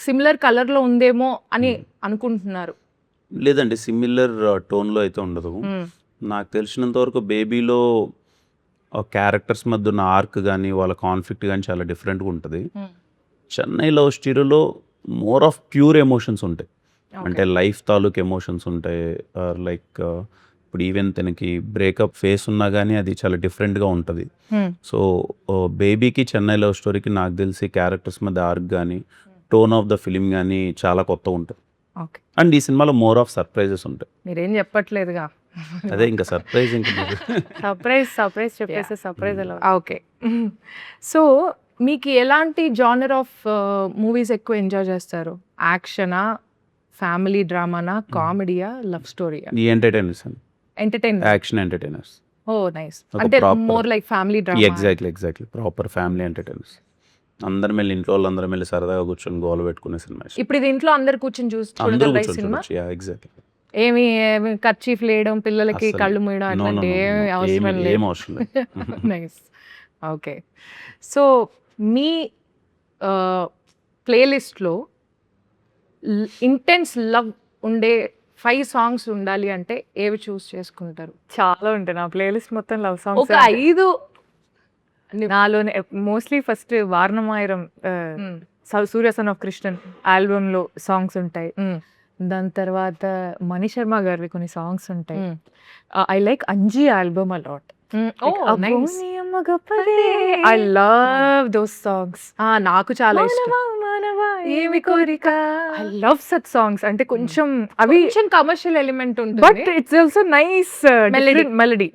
సిమిలర్ కలర్లో ఉందేమో అని అనుకుంటున్నారు. లేదండి, సిమిలర్ టోన్లో అయితే ఉండదు. నాకు తెలిసినంత వరకు బేబీలో క్యారెక్టర్స్ మధ్య ఉన్న ఆర్క్ కానీ వాళ్ళ కాన్ఫ్లిక్ట్ కానీ చాలా డిఫరెంట్గా ఉంటుంది. చెన్నై లవ్ స్టోరీలో మోర్ ఆఫ్ ప్యూర్ ఎమోషన్స్ ఉంటాయి. అంటే లైఫ్ తాలూకు ఎమోషన్స్ ఉంటాయి. లైక్ ఇప్పుడు ఈవెన్ తనకి బ్రేకప్ ఫేస్ ఉన్నా కానీ అది చాలా డిఫరెంట్గా ఉంటుంది. సో బేబీకి చెన్నై లవ్ స్టోరీకి నాకు తెలిసి క్యారెక్టర్స్ మధ్య ఆర్క్ కానీ టోన్ ఆఫ్ ద ఫిలిం కానీ చాలా కొత్త ఉంటుంది. ఓకే, అండ్ ఈ సినిమాలో మోర్ ఆఫ్ సర్ప్రైజెస్ ఉంటాయి. మీరేం చెప్పట్లేదుగా. అదే ఇంకా సర్ప్రైజ్ ఇంకా సర్ప్రైజ్ చెప్పేసి సర్ప్రైజ్ ఎలా. ఓకే. సో మీకు ఎలాంటి జానర్ ఆఫ్ మూవీస్ ఎక్కువ ఎంజాయ్ చేస్తారు? యాక్షనా, ఫ్యామిలీ డ్రామానా, కామెడీయా, లవ్ స్టోరీయా? ఈ ఎంటర్టైనర్స్ అండి, entertainment. Action entertainers. Oh nice. ఒక అంటే proper- more like family drama. Exactly proper family entertainers. అందరం వెళ్ళి ఇంట్లో వాళ్ళందరం వెళ్ళి సరదాగా కూర్చొని గోల పెట్టుకునే సినిమా ఇష్టం. ఇప్పుడు ఇది ఇంట్లో అందరు కూర్చొని అందరూ చూడగలరా ఈ కూర్చొని సినిమా? చూడొచ్చు. ఎగ్జాక్ట్లీ. ఏమి కర్చీఫ్ లేయడం, పిల్లలకి అస్సలు. కళ్ళు మూయడం No, no, అట్లాంటి no, ఏమి no. అవసరం ఏం లేదు. అవసరం లేదు. నైస్. ఓకే. సో మీ ప్లేలిస్ట్లో ఇంటెన్స్ లవ్ ఉండే 5 సాంగ్స్ ఉండాలి అంటే ఏవి చూస్ చేసుకుంటారు? చాలా ఉంటాయి నా ప్లేలిస్ట్ మొత్తం లవ్ సాంగ్స్. ఒక 5. నాలోనే mostly first వారణమాయిరం Surya son of Krishnan album లో సాంగ్స్ ఉంటాయి. దాని తర్వాత మణి శర్మ గారివి కొన్ని సాంగ్స్ ఉంటాయి. I like Anji album allot. I love those songs. నాకు చాలా ఇష్టం. ఏమి కోరిక, ఐ లవ్ సచ్ సాంగ్స్. అంటే కొంచెం అవి కొంచెం కమర్షియల్ ఎలిమెంట్ బట్ ఉంటుంది. It's also nice melody.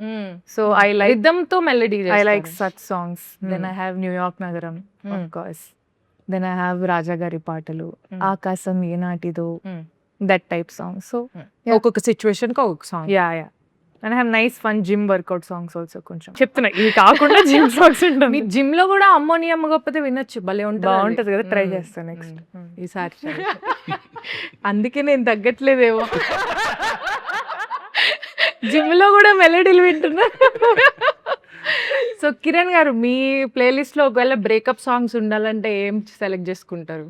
So I like rhythm తో melody. I like such songs. Then I have New York Nagaram, of course. Then I have Raja Gari Paatalu, Akasam Yenatido, that type songs. So ఒక్కొక్క situation కి ఒక్కొక్క song. yeah. And I have nice fun gym workout songs also. కొంచెం చెప్తున్నా ఇవి కాకుండా gym songs మీ ఉంటుంది. Gym లో కూడా అమ్మోనియం గొప్పతే వినొచ్చు, భలే ఉంటుంది. బాగుంటది కదా, ట్రై చేస్తాను నెక్స్ట్. ఈసారి అందుకే నేను తగ్గట్లేదేమో. జిమ్ లో కూడా మెలడీలు వింటున్నా. సో కిరణ్ గారు, మీ ప్లేలిస్ట్ లో ఒకవేళ బ్రేకప్ సాంగ్స్ ఉండాలంటే ఏం సెలెక్ట్ చేసుకుంటారు?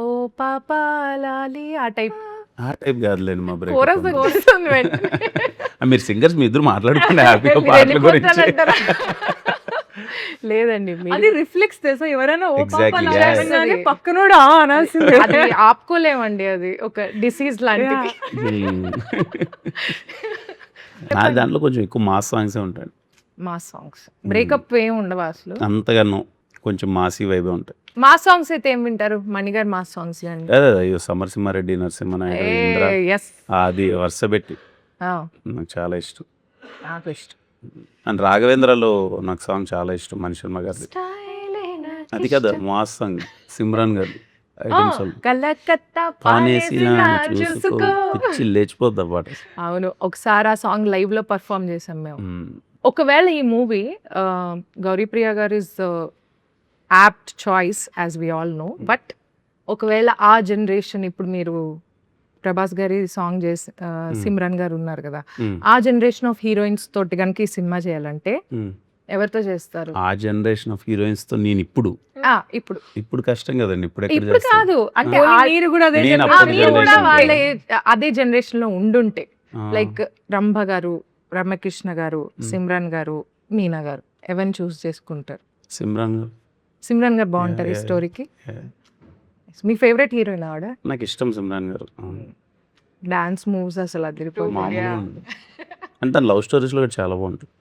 ఓ పాపా లాలి ఆ టైప్. ఆ టైప్ కాదులేండి మా కోరస్ బ్రేక్. వస్తుంది వెంటనే. మీరు సింగర్స్ మీ ఇద్దరు మాట్లాడుకుంటే హ్యాపీగా మీరు పాటల గురించి. వెళ్ళిపోతానంటారా? లేదండి, అది రిఫ్లెక్స్ తెలుసా, ఎవరైనా ఓ Exactly, పాప yes. అనగానే పక్కనోడు ఆ అనాల్సిందే. అది ఆపుకోలేమండి, అది ఒక డిసీజ్ లాంటిది. నా దాంట్లో కొంచెం ఎక్కువ మాస్ సాంగ్సే ఉంటాయి. మా సాంగ్స్ బ్రేకప్ ఏం ఉండవా అసలు? అంతగానో కొంచెం మాసీ వైబే ఉంటాయి. మా సాంగ్స్ అయితే ఏం వింటారు? మణిగారు మా సాంగ్స్ అండి. అదే అయ్యో సమరసింహారెడ్డి, నరసింహనాయుడు, ఇంద్ర, ఎస్, అది వరుస పెట్టి నాకు చాలా ఇష్టం. నాకు ఇష్టం. అండ్ రాఘవేంద్రలో నాకు సాంగ్ చాలా ఇష్టం, మణి శర్మ గారిది. అది కదా మాస్ సాంగ్, సిమ్రాన్ గారు ఐటమ్ సాంగ్. కలకత్తా పానేసిన పానేసిన చూసుకో చూసుకో. పిచ్చి లేచిపోద్ది ఆ పాట. అవును, ఒకసారి ఆ సాంగ్ లైవ్ లో పర్ఫామ్ చేసాం మేము. ఒకవేళ ఈ మూవీ గౌరీప్రియ గారు is apt choice as we all know, but ఒకవేళ ఆ జనరేషన్, ఇప్పుడు మీరు ప్రభాస్ గారి సాంగ్ చేసి సిమ్రన్ గారు ఉన్నారు కదా, ఆ జనరేషన్ ఆఫ్ హీరోయిన్స్ తోటి కనుక ఈ సినిమా చేయాలంటే ఎవరితో చేస్తారు? ఆ జనరేషన్ ఆఫ్ హీరోయిన్స్ తో నేను ఇప్పుడు కష్టం కదండి. ఇప్పుడు ఎక్కడ ఇప్పుడు చేస్తాను? కాదు, అంటే మీరు కూడా అదే నేను generation. అప్పుడు మీరు కూడా generation వాళ్ళ అదే జనరేషన్ లో ఉండుంటే, ఆ. లైక్ రంభ గారు, రమ్యకృష్ణ గారు, సిమ్రన్ గారు, మీనా గారు, ఎవరిని చూస్ చేసుకుంటారు? సిమ్రాన్ గారు. సిమ్రన్ గారు బాగుంటారు ఈ Yeah, yeah. స్టోరీకి. Yeah. మీ ఫేవరెట్ హీరోయిన్ ఆవిడ. నాకు ఇష్టం సిమ్రాన్ గారు. డాన్స్ మూవ్స్ అసలు అదిరిపోతుంది. మామూలుగా ఉండదు. అంటే తన లవ్ స్టోరీస్ లో కూడా చాలా బాగుంటుంది,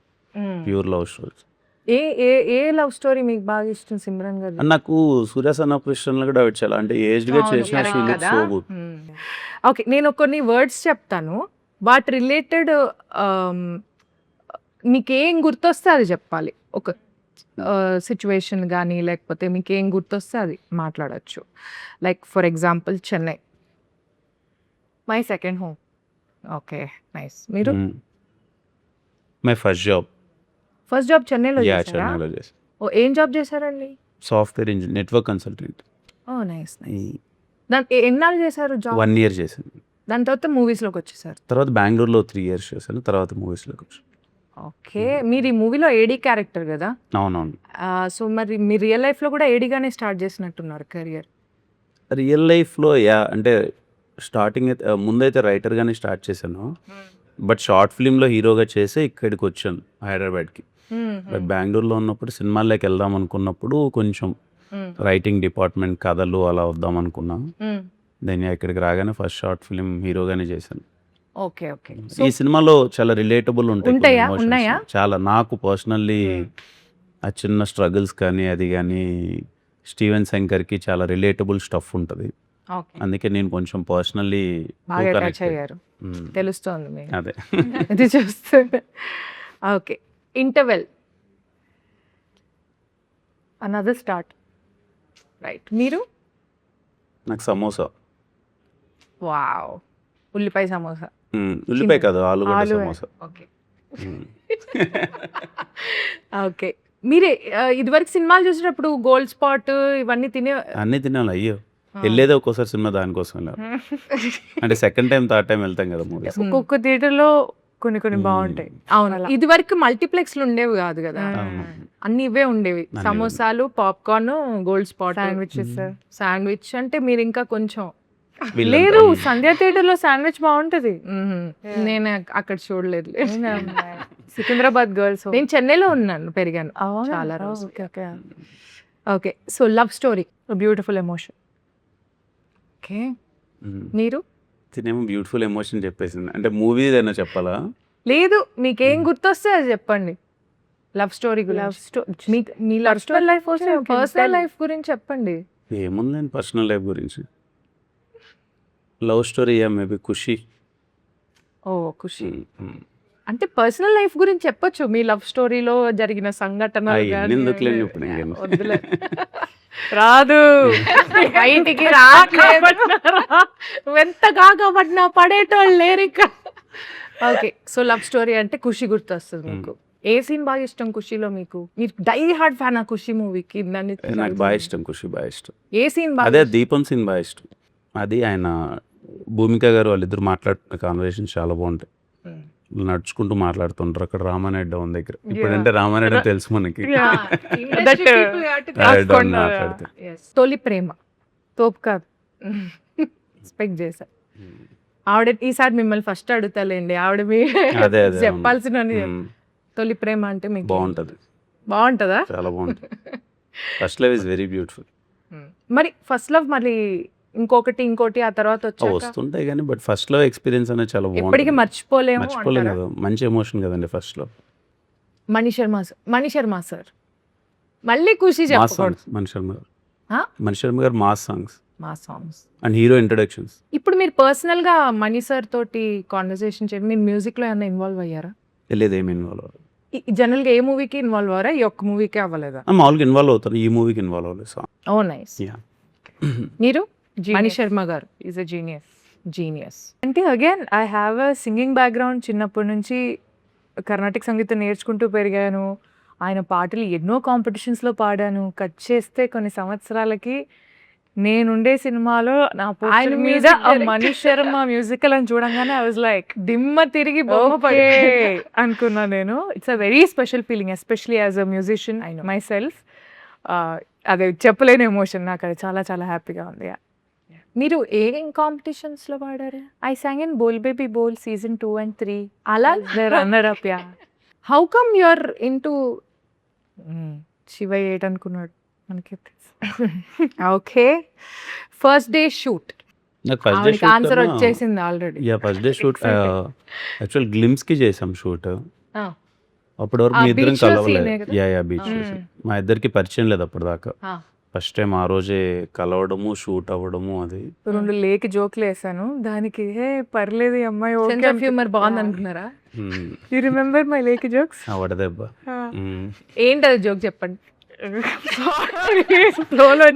ప్యూర్ లవ్ స్టోరీస్. ఏ ఏ ఏ లవ్ స్టోరీ మీకు బాగా ఇష్టం సిమ్రన్ గారు? అండ్ నాకు సూర్య సన్ ఆఫ్ కృష్ణలో కూడా ఆవిడ చాలా అంటే ఏజ్డ్ గా చేసిన she looks so good. Okay, నేను కొన్ని వర్డ్స్ చెప్తాను, వాటి రిలేటెడ్ మీకేం గుర్తొస్తే అది చెప్పాలి. ఒక సిచ్యువేషన్ కానీ లేకపోతే మీకు ఏం గుర్తొస్తే అది మాట్లాడచ్చు. Like for example Chennai, my second home. Okay, nice. మీరు my first job. First job చెన్నైలో యా చేశారా? చెన్నైలో చేశాను. ఓ, ఏం జాబ్ చేశారండి? Software engineer, network consultant. Oh nice nice. దాని ఎన్నాళ్ళు చేశారు జాబ్? 1 year చేశాను. దాని తర్వాత మూవీస్లోకి వచ్చేసారు. తర్వాత బెంగళూరులో 3 years చేశాను. తర్వాత మూవీస్లోకి వచ్చాను. ఓకే, మీరు ఈ మూవీలో ఏడీ క్యారెక్టర్ కదా? అవునవును. సో మరి మీ రియల్ లైఫ్లో కూడా ఏడీగానే స్టార్ట్ చేసినట్టున్నారు కెరియర్. రియల్ లైఫ్లో అంటే స్టార్టింగ్ అయితే ముందైతే రైటర్గానే స్టార్ట్ చేశాను. బట్ షార్ట్ ఫిల్మ్లో హీరోగా చేసి ఇక్కడికి వచ్చాను హైదరాబాద్కి. బట్ బెంగళూరులో ఉన్నప్పుడు సినిమాల్లోకి వెళ్దాం అనుకున్నప్పుడు కొంచెం రైటింగ్ డిపార్ట్మెంట్, కథలు అలా వద్దాం అనుకున్నాను. దెన్ ఇక్కడికి రాగానే ఫస్ట్ షార్ట్ ఫిల్మ్ హీరోగానే చేశాను. ఓకే ఓకే ఈ సినిమాలో చాలా రిలేటబుల్ ఉంటాయి కొన్ని ఉంటాయా? emotions. ఉన్నాయా? చాలా నాకు పర్సనల్లీ ఆ చిన్న స్ట్రగుల్స్ కానీ అది కానీ స్టీవెన్ శంకర్కి చాలా రిలేటబుల్ స్టఫ్ ఉంటుంది. ఓకే అందుకే నేను కొంచెం పర్సనల్లీ బాగా టచ్ అయ్యారు తెలుస్తోంది మీకు అదే ఇది చూస్తుంటే. Okay interval another start right. మీరు నాకు సమోసా, వావ్ ఉల్లిపాయ సమోసా. ఉల్లిపాయ కాదు ఆలుగడ్డ ఆలు సమోసా. Okay okay. మీరే ఇదివరకు సినిమాలు చూసేటప్పుడు గోల్డ్ స్పాట్ ఇవన్నీ తినే అన్నీ తినాలి. అయ్యో వెళ్ళేదే ఒక్కోసారి సినిమా దానికోసం వెళ్ళాలి. అంటే సెకండ్ టైం థర్డ్ టైం వెళ్తాం కదా మూవీస్. ఒక్కొక్క థియేటర్లో కొన్ని బాగుంటాయి. అవును ఇది వరకు మల్టీప్లెక్స్లు ఉండేవి కాదు కదా, అవును. అన్ని ఇవే ఉండేవి. అన్నీ సమోసాలు, popcorn, gold spot, sandwiches. Sandwich అంటే మీరు ఇంకా కొంచెం వీళ్ళంతా- లేదు, సంధ్యా థియేటర్లో శాండ్విచ్ బాగుంటది. నేను అక్కడ చూడలేదు. సికింద్రాబాద్ గర్ల్స్. నేను చెన్నైలో ఉన్నాను, పెరిగాను చాలా రోజులు. Okay so love story beautiful emotion. Okay. మ్మ్. మీరు తినేమో బ్యూటిఫుల్ ఎమోషన్ చెప్పేసింది. అంటే మూవీ ఏదైనా చెప్పాలా? లేదు మీకేం గుర్తొస్తే అది చెప్పండి. Love story love me me love story life also you can personal tell. Life గురించి చెప్పండి. ఏముందండి పర్సనల్ లైఫ్ గురించి. లవ్ స్టోరీ మేబీ ఖుషి. ఓ ఖుషి అంటే పర్సనల్ లైఫ్ గురించి చెప్పొచ్చు, మీ లవ్ స్టోరీలో జరిగిన సంఘటనలు అయ్యి గానీ. ఎందుకులేండి ఇప్పుడు ఇంకేం. వద్దులే. రాదు బయటికి ఎంత కాకపడినా పడేటోళ్ళు లేరు ఇక్కడ. ఓకే సో లవ్ స్టోరీ అంటే ఖుషి గుర్తొస్తుంది మీకు. ఏ సీన్ బాగా ఇష్టం ఖుషిలో మీకు? మీరు డై హార్డ్ ఫ్యాన్ ఆ ఖుషి మూవీకి? దాన్ని నాకు బాగా ఇష్టం ఖుషి, బాగా ఇష్టం. ఏ సీన్ బాగా అదే దీపం సీన్ బాగా ఇష్టం. అది ఆయన భూమిక గారు వాళ్ళిద్దరు మాట్లాడుతున్న కాన్వర్సేషన్ చాలా బాగుంటాయి. నడుచుకుంటూ మాట్లాడుతుంటారు అక్కడ రామానాయుడు డౌన్ దగ్గర. ఇప్పుడంటే రామానాయుడు తెలుసు మనకి. డౌన్ మాట్లాడితే తొలి ప్రేమ తోపు కాదు. ఎక్స్పెక్ట్ చేశా. ఆవిడ ఈసారి మిమ్మల్ని ఫస్ట్ అడుగుతాలేండి, ఆవిడ మీ అదే అదే చెప్పాల్సిన తొలి ప్రేమ అంటే మీకు బాగుంటది, బాగుంటుందా? చాలా బాగుంటుంది. First love is very beautiful. మరి ఫస్ట్ లవ్ మరి ఇంకోటి ఆ తర్వాత వచ్చాక వస్తుంటాయి కానీ బట్ ఫస్ట్ లవ్ ఎక్స్పీరియన్స్ అనేది చాలా ఎప్పటికీ బాగుంటుంది. మర్చిపోలేము మర్చిపోలేం అంటారా? కదా, మంచి ఎమోషన్ కదండి ఫస్ట్ లో. మణి శర్మ సార్ మళ్ళీ ఖుషి మాస్ చెప్పకూడదు. సాంగ్స్ మణిశర్మ గారు, ఆ? మణిశర్మ గారు మాస్ సాంగ్స్ మా సాంగ్స్. And hero introductions. ఇప్పుడు మీరు పర్సనల్ గా మణి సార్ తోటి కాన్వర్సేషన్ చేయండి. మీరు మ్యూజిక్ లో ఏమైనా ఇన్వాల్వ్ అయ్యారా? లేదు ఏమి ఇన్వాల్వ్ అవ్వలేదు. జనరల్ గా ఏ మూవీకి ఇన్వాల్వ్ అవ్వరా? ఈ ఒక్క మూవీకే అవ్వలేదా? మామూలుగా ఇన్వాల్వ్ అవుతాను, ఈ మూవీకి ఇన్వాల్వ్ అవ్వలేదు సాంగ్. ఓ నైస్. Yeah. మీరు మణి Genius. శర్మ గారు ఈజ్ అ జీనియస్. జీనియస్. అంటే again I have a singing background. చిన్నప్పటి నుంచి కర్ణాటక సంగీతం నేర్చుకుంటూ పెరిగాను. ఆయన పాటలు ఎన్నో కాంపిటీషన్స్లో పాడాను. కట్ చేస్తే కొన్ని సంవత్సరాలకి నేనుండే సినిమాలో నా ఆయన ఆయన మీద music director. Mani Sharma musical అని చూడంగానే ఐ వాజ్ లైక్ దిమ్మ తిరిగి బొమ్మ పడి అనుకున్నా నేను. It's a very special feeling, especially as a musician I know. My self. అదే చెప్పలేని ఎమోషన్ నాకు. అది చాలా చాలా హ్యాపీగా ఉంది. మీరు ఏం కాంపిటీషన్స్ లో పాడారు? I sang in Bol Baby Bol season 2 and 3. అలా runner up. Yeah. How come you are into Shiva 8 అనుకున్నాడు మనకి. ఓకే ఫస్ట్ డే షూట్ నాకు ఫస్ట్ డే ఆన్సర్ షూట్ వచ్చేసింది already. First day shoot actual glimpse కి చేసాం షూట్. అప్పటి వరకు ఆ మీ ఇద్దరం beach లో scene కలవలేదు. ఏ కదా? యా బీచ్ మా ఇద్దరికి పరిచయం లేదు అప్పటిదాకా. ఫస్ట్ టైం ఆ రోజే కలవడము షూట్ అవ్వడము. అది 2 లేకి జోక్లు వేసాను దానికి. హే పర్లేదు ఈ అమ్మాయి సెన్స్ ఆఫ్ హ్యూమర్ బాగుంది అనుకున్నారా? యూ రిమెంబర్ మై లేకి జోక్స్? వడదెబ్బ. ఏంటది జోక్ చెప్పండి.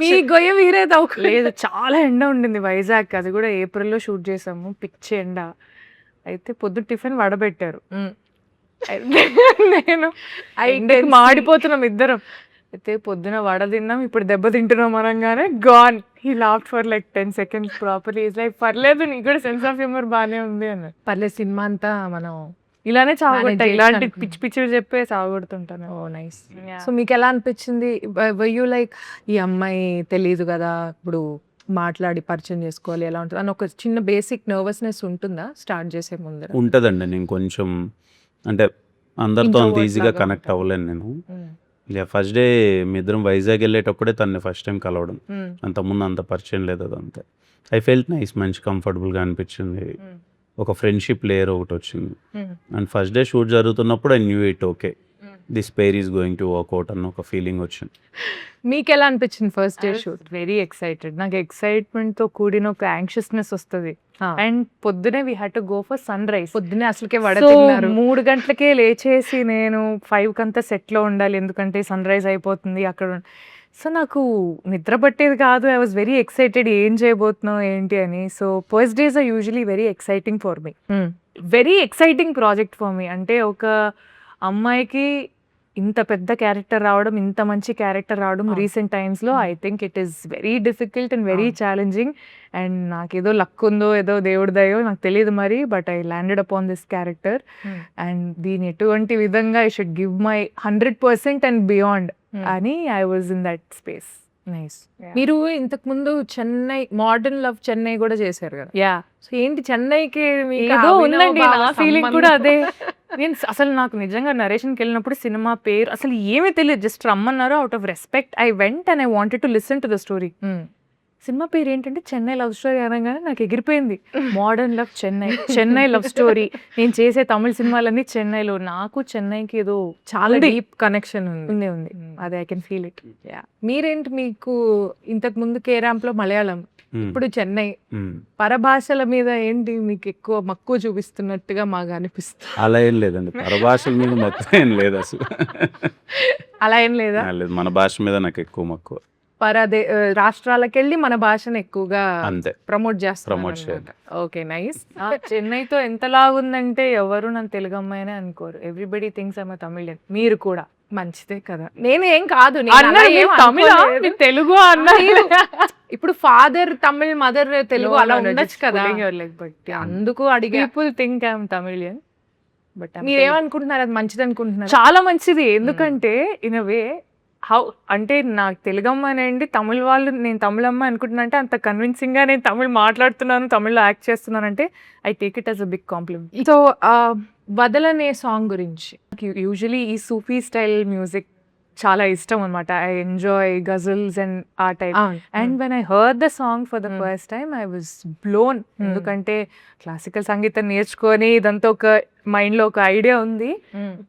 మీ మీ గొయ్య వీరే లేదు, చాలా ఎండ ఉండింది వైజాగ్. అది కూడా ఏప్రిల్లో షూట్ చేసాము. పిచ్చి ఎండ. అయితే పొద్దు టిఫిన్ వడబెట్టారు. నేను ఎండకి మాడిపోతున్నాం ఇద్దరం. అయితే పొద్దున వడ తిన్నాం, ఇప్పుడు దెబ్బ తింటున్నాం అనగానే gone. He laughed for like 10 seconds properly. Is like పర్లేదు నీకు కూడా సెన్స్ ఆఫ్ హ్యూమర్ బాగానే ఉంది అన్నారు. పర్లేదు సినిమా అంతా మనం ఇలానే చావగొట్టా. Manage ఇలాంటి చేశాను. పిచ్చి పిచ్చివి చెప్పే చావగొడుతుంటాను. ఓ నైస్. Yeah. సో మీకు ఎలా అనిపించింది? యూ లైక్ ఈ అమ్మాయి తెలియదు కదా, ఇప్పుడు మాట్లాడి పరిచయం చేసుకోవాలి ఎలా ఉంటుంది అని ఒక చిన్న బేసిక్ నర్వస్నెస్ ఉంటుందా స్టార్ట్ చేసే ముందర? ఉంటుందండి. నేను కొంచెం అంటే అందరితో అంత Introvert ఈజీగా లాగా కనెక్ట్ ఉంటారు. అవ్వలేను నేను. ఫస్ట్ డే మీ ఇద్దరం వైజాగ్ వెళ్ళేటప్పుడే తనని ఫస్ట్ టైం కలవడం. అంతకుముందు అంత పరిచయం లేదు. అదంతే. ఐ ఫెల్ట్ నైస్, మంచి కంఫర్టబుల్గా అనిపించింది. ఒక ఫ్రెండ్షిప్ లేయర్ ఒకటి వచ్చింది. అండ్ ఫస్ట్ డే షూట్ జరుగుతున్నప్పుడు I knew it okay, this pair is going to work out అన్న ఒక ఫీలింగ్ వచ్చింది. మీకు ఎలా అనిపించింది first day shoot? Very excited. నాకు ఎక్సైట్మెంట్తో కూడిన ఒక యాంగ్షియస్నెస్ వస్తుంది. అండ్ పొద్దునే we had to go for sunrise. పొద్దునే అసలుకే వడ సో తిన్నారు. 3 గంటలకే లేచేసి నేను 5 కంతా సెట్లో ఉండాలి, ఎందుకంటే సన్ రైజ్ అయిపోతుంది అక్కడ. సో నాకు నిద్ర పట్టేది కాదు. ఐ వాజ్ వెరీ ఎక్సైటెడ్, ఏం చేయబోతున్నాం ఏంటి అని. So first days are usually very exciting for me, very exciting project for me. అంటే ఒక అమ్మాయికి ఇంత పెద్ద క్యారెక్టర్ రావడం, ఇంత మంచి క్యారెక్టర్ రావడం రీసెంట్ టైమ్స్లో I think it is very difficult and very challenging. And నాకేదో లక్ ఉందో ఏదో దేవుడి దయో నాకు తెలియదు మరి, but I landed upon this character. And దీని ఎటువంటి విధంగా I should give my 100% and beyond అని I was in that space. Nice. మీరు ఇంతకు ముందు చెన్నై, మోడర్న్ లవ్ చెన్నై కూడా చేశారు కదా. యా, సో ఏంటి చెన్నైకి మీకు ఏదో అభినవ్ ఉందండి, బావ నా ఫీలింగ్ సంబంధం? కూడా అదే. నేను అసలు నాకు నిజంగా నరేషన్కి వెళ్ళినప్పుడు సినిమా పేరు అసలు ఏమీ తెలియదు, జస్ట్ రమ్మన్నారు. Out of respect I went and I wanted to listen to the story. Cinema పేరు ఏంటంటే చెన్నై లవ్ స్టోరీ అనగానే నాకు ఎగిరిపోయింది. Modern love Chennai, Chennai love story. నేను చేసే తమిళ సినిమాలన్నీ చెన్నైలో. నాకు చెన్నైకి ఏదో చాలా డీప్ కనెక్షన్ ఉంది. ఉంది. అదే ఐ కెన్ ఫీల్ ఇట్. మీరేంటి, మీకు ఇంతకు ముందు కేరాంప్ లో మలయాళం, Hmm. ఇప్పుడు చెన్నై, Hmm. పరభాషల మీద ఏంటి మీకు ఎక్కువ మక్కువ చూపిస్తున్నట్టుగా మాకు అనిపిస్తుంది. అలా ఏం లేదండి, పరభాషల మీద మొత్తం ఏం లేదు అసలు. అలా ఏం లేదా? లేదు, మన భాష మీద నాకు ఎక్కువ మక్కువ. రాష్ట్రాలకు వెళ్ళి మన భాషను ఎక్కువగా అంతే, ప్రమోట్ Promote చేస్తారు. Okay, nice. చెన్నైతో ఎంతలాగుందంటే ఎవరు నన్ను తెలుగు అమ్మాయినే అనుకోరు. Everybody thinks I'm Tamilan. మీరు కూడా మంచిదే కదా. నేను ఏం కాదు, నేను అన్నా, అలా ఏం మీరు తమిళ, అనుకోలేదు. మీరు తెలుగు అన్నా. మీరు ఇప్పుడు ఫాదర్ తమిళ్, మదర్ తెలుగు, అలా ఉండొచ్చు కదా. అందుకు అడిగా. People think I'm Tamilian, but మీరేమనుకుంటున్నారు, అది మంచిది అనుకుంటున్నారు? చాలా మంచిది. ఎందుకంటే ఇన్ అ వే హౌ అంటే నాకు తెలుగు అమ్మాయినండి, తమిళ వాళ్ళు నేను తమిళ అమ్మాయి అనుకుంటున్నా అంటే అంత కన్విన్సింగ్గా నేను తమిళ్ మాట్లాడుతున్నాను, తమిళ్లో యాక్ట్ చేస్తున్నానంటే I take it as a big compliment. So Vadalane song గురించి. యూజువలీ ఈ సూఫీ స్టైల్ మ్యూజిక్ చాలా ఇష్టం అనమాట. ఐ ఎంజాయ్ గజల్స్ అండ్ ఆ type. And when I heard the song for the first time I was blown. ఎందుకంటే క్లాసికల్ సంగీతం నేర్చుకొని ఇదంతా ఒక మైండ్లో ఒక ఐడియా ఉంది,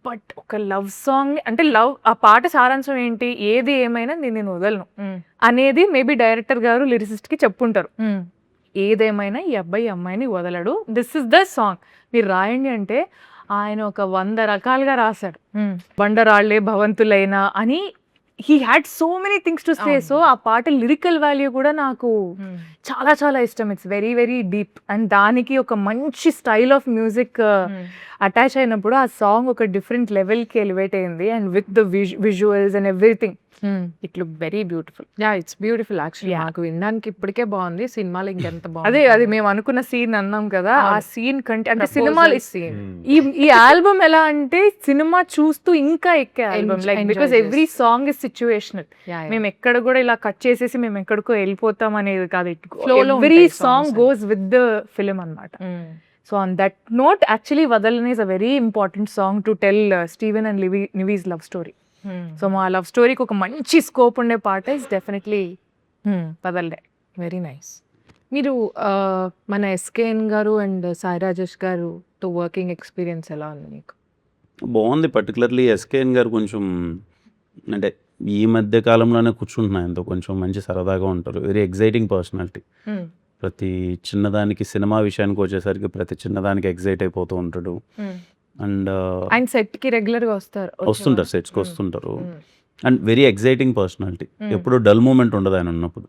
బట్ ఒక లవ్ సాంగ్ అంటే లవ్, ఆ పాట సారాంశం ఏంటి, ఏది ఏమైనా నేను వదలను అనేది మేబీ డైరెక్టర్ గారు లిరిసిస్ట్కి చెప్పుంటారు. ఏదేమైనా ఈ అబ్బాయి అమ్మాయిని వదలడు, దిస్ ఇస్ ద సాంగ్, మీరు రాయండి అంటే ఆయన ఒక 100 రకాలుగా రాశాడు. బండరాళ్లే భవంతులైనా అని he had so many things to say. So ఆ పాట లిరికల్ వాల్యూ కూడా నాకు చాలా చాలా ఇష్టం. It's very very deep. And దానికి ఒక మంచి స్టైల్ ఆఫ్ మ్యూజిక్ అటాచ్ అయినప్పుడు ఆ సాంగ్ ఒక డిఫరెంట్ లెవెల్కి ఎలివేట్ అయింది. And with the visuals and everything it look very beautiful. Yeah, it's beautiful actually. నాకు వినడానికి ఇప్పటికే బాగుంది, సినిమాలో ఇంకెంత బాగుంది. అదే అది మేము అనుకున్న సీన్ అన్నాం కదా, ఆ సీన్ కంటే అంటే Proposal సినిమాలో scene. ఈ ఆల్బమ్ ఎలా అంటే సినిమా చూస్తూ ఇంకా ఎక్కే album, like enjoy because every song is situational. Yeah, మేము ఎక్కడ కూడా ఇలా కట్ చేసేసి మేము ఎక్కడికో వెళ్ళిపోతాం అనేది కాదు. Flow లో ఎవ్రీ ఉంటాయి song songs. Goes with the film అన్నమాట. So on that note actually Vadalani is a very important song to tell Steven and Nivi's love story. So మా లవ్ స్టోరీకి ఒక మంచి స్కోప్ ఉండే పాట is definitely Vadalade. Very nice. మీరు మన ఎస్కేఎన్ గారు అండ్ సాయి రాజేష్ గారుతో వర్కింగ్ ఎక్స్పీరియన్స్ ఎలా ఉంది మీకు? బాగుంది. పర్టికులర్లీ ఎస్కేఎన్ గారు కొంచెం అంటే ఈ మధ్య కాలంలోనే కూర్చుంటున్నాయి, ఎంతో కొంచెం మంచి సరదాగా ఉంటారు. Very exciting personality. ప్రతి చిన్నదానికి, సినిమా విషయానికి వచ్చేసరికి ప్రతి చిన్నదానికి ఎగ్జైట్ అయిపోతూ ఉంటాడు. అండ్ ఆయన సెట్ కి రెగ్యులర్ గా వస్తుంటారు, సెట్స్కి వస్తుంటారు. And very exciting personality. ఎప్పుడు డల్ మూమెంట్ ఉండదు ఆయన ఉన్నప్పుడు.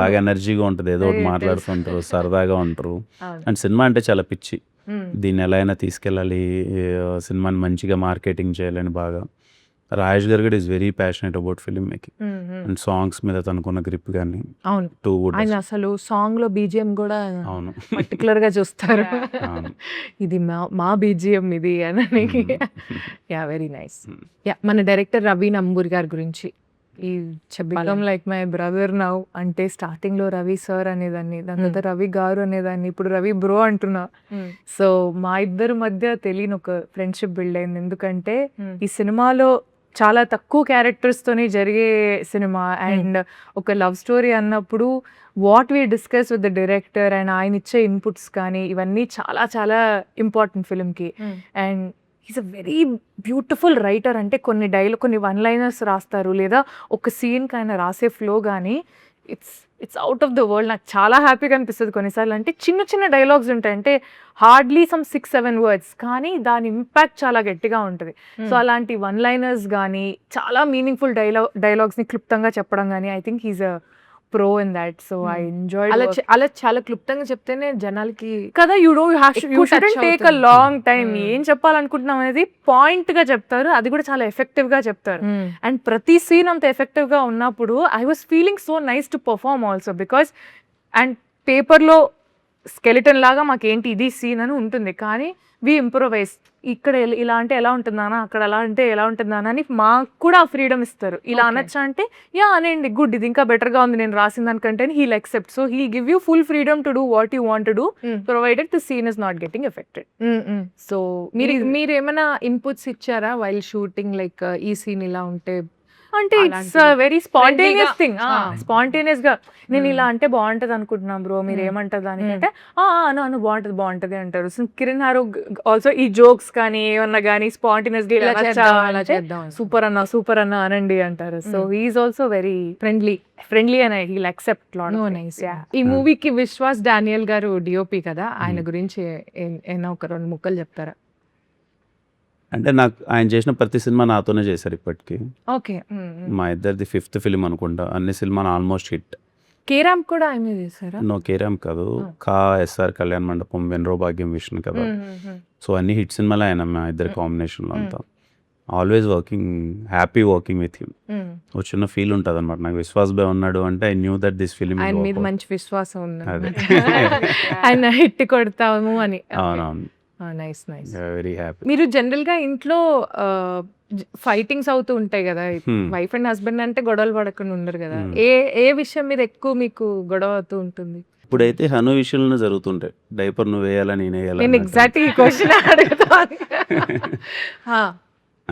బాగా ఎనర్జీగా ఉంటుంది, ఏదో ఒకటి మాట్లాడుతుంటారు, సరదాగా ఉంటారు. అండ్ సినిమా అంటే చాలా పిచ్చి. దీన్ని ఎలా అయినా తీసుకెళ్ళాలి, సినిమాని మంచిగా మార్కెటింగ్ చేయాలని బాగా. రాజేష్ గారు కూడా is very passionate about film making and songs మీద తనకున్న గ్రిప్ కానీ అవును, టూ గుడ్. ఆయన అసలు సాంగ్ లో బీజిఎం కూడా అవును, పర్టికులర్ గా చూస్తారు. అవును. ఇది మా బీజిఎం ఇది అని. Yeah, very nice. యా, మన డైరెక్టర్ రవి నంబూరి గారి గురించి ఈ become like my brother now. అంటే స్టార్టింగ్ లో రవి సార్ అనేదాన్ని, దాని తర్వాత రవి గారు అనేదాన్ని, ఇప్పుడు రవి బ్రో అంటున్నా. సో మా ఇద్దరి మధ్య తెలియని ఒక ఫ్రెండ్షిప్ బిల్డ్ అయింది. ఎందుకంటే ఈ సినిమాలో చాలా తక్కువ క్యారెక్టర్స్తోనే జరిగే సినిమా అండ్ ఒక లవ్ స్టోరీ అన్నప్పుడు what we discuss with the director and ఆయన ఇచ్చే ఇన్పుట్స్ కానీ ఇవన్నీ చాలా చాలా ఇంపార్టెంట్ ఫిల్మ్కి. And is a very beautiful writer. అంటే కొన్ని వన్ లైనర్స్ రాస్తారు లేదా ఒక సీన్కి ఆయన రాసే ఫ్లో కానీ it's out of the world. నాకు చాలా హ్యాపీగా అనిపిస్తుంది కొన్నిసార్లు. అంటే చిన్న చిన్న డైలాగ్స్ ఉంటాయి, అంటే హార్డ్లీ సమ్ 6-7 వర్డ్స్, కానీ దాని ఇంపాక్ట్ చాలా గట్టిగా ఉంటుంది. సో అలాంటి వన్ లైనర్స్ కానీ చాలా మీనింగ్ఫుల్ డైలాగ్స్ని క్లుప్తంగా చెప్పడం కానీ I think he's a pro in that. So I enjoy అలా చాలా క్లుప్తంగా చెప్తేనే జనాలకి కదా. You shouldn't take a long time. Hmm. ఏం చెప్పాలనుకుంటున్నాం అనేది పాయింట్ గా చెప్తారు, అది కూడా చాలా ఎఫెక్టివ్ గా చెప్తారు. అండ్ ప్రతి సీన్ అంత ఎఫెక్టివ్ గా ఉన్నప్పుడు I was feeling so nice to perform also because and పేపర్లో స్కెలిటన్ లాగా మాకేంటి ఇది సీన్ అని ఉంటుంది, కానీ వి ఇంప్రూవైజ్. ఇక్కడ ఇలా అంటే ఎలా ఉంటుందానా, అక్కడ అలా అంటే ఎలా ఉంటుందానా అని మాకు కూడా ఆ ఫ్రీడమ్ ఇస్తారు. ఇలా Okay. అనొచ్చా అంటే యా అనండి, గుడ్, ఇది ఇంకా బెటర్గా ఉంది నేను రాసిన దానికంటే, he'll accept. So he'll give you full freedom to do what you want to do provided the scene is not getting affected. So మీరు ఏమైనా ఇన్పుట్స్ ఇచ్చారా వైల్ షూటింగ్, లైక్ ఈ సీన్ ఇలా ఉంటే అంటే ఇట్స్ అలాంటివి. వెరీ స్పాంటేనియస్ Friendly-గా. Thing. Ah. Spontaneous గా నేను Hmm. ఇలా అంటే బాగుంటది అనుకుంటున్నాం బ్రో, మీరు ఏమంటారు దానికంటే అను బాగుంటది అంటారు. సో కిరణ్ హారు ఆల్సో ఈ జోక్స్ కానీ ఏమన్నా కానీ స్పాంటేనియస్ గా ఇలా చేద్దాం, అలా చేద్దాం. సూపర్ అన్న అనండి అంటారు. So he's also very friendly and he'll accept lot. No, nice. ఈ మూవీకి విశ్వాస్ డానియల్ గారు డిఓపి కదా, ఆయన గురించి ఏమైనా ఒక 2 ముక్కలు చెప్తారా? అంటే నాకు ఆయన చేసిన ప్రతి సినిమా నాతోనే చేశారు ఇప్పటికీ. ఓకే. మా ఇద్దరిది 5th ఫిలిం అనుకుంటా. అన్ని సినిమాలు ఆల్మోస్ట్ హిట్. కేరామ్ కూడా ఆయన చేశారా? నో కేరామ్ కాదు, కా ఎస్ఆర్ కళ్యాణ్ మండపం, వెన్రో భాగ్యం విష్ణు కదా. సో అన్ని హిట్ సినిమాలు ఆయన మా ఇద్దరి కాంబినేషన్లో అంతా. Always happy working with him. ఒక చిన్న ఫీల్ ఉంటుంది అనమాట నాకు. విశ్వాస్ బాయ్ ఉన్నాడు అంటే I knew that this film ఆయన మీద మంచి విశ్వాసం ఉంది, అదే. ఆయన హిట్ కొడతాము అని. అవునవును, నైస్ నైస్. Very happy. మీరు జనరల్ గా ఇంట్లో ఫైటింగ్స్ అవుతూ ఉంటాయి కదా, వైఫ్ అండ్ హస్బెండ్ అంటే గొడవలు పడకుండా ఉండరు కదా, ఏ విషయం మీద ఎక్కువ మీకు గొడవ అవుతూ ఉంటుంది? ఇప్పుడైతే హను విషయంలో జరుగుతుంటాయి. డైపర్ నువ్వు వేయాలా నేను వేయాలా నేను ఎగ్జాక్ట్ ఈ క్వశ్చన్ అడుగుతాను.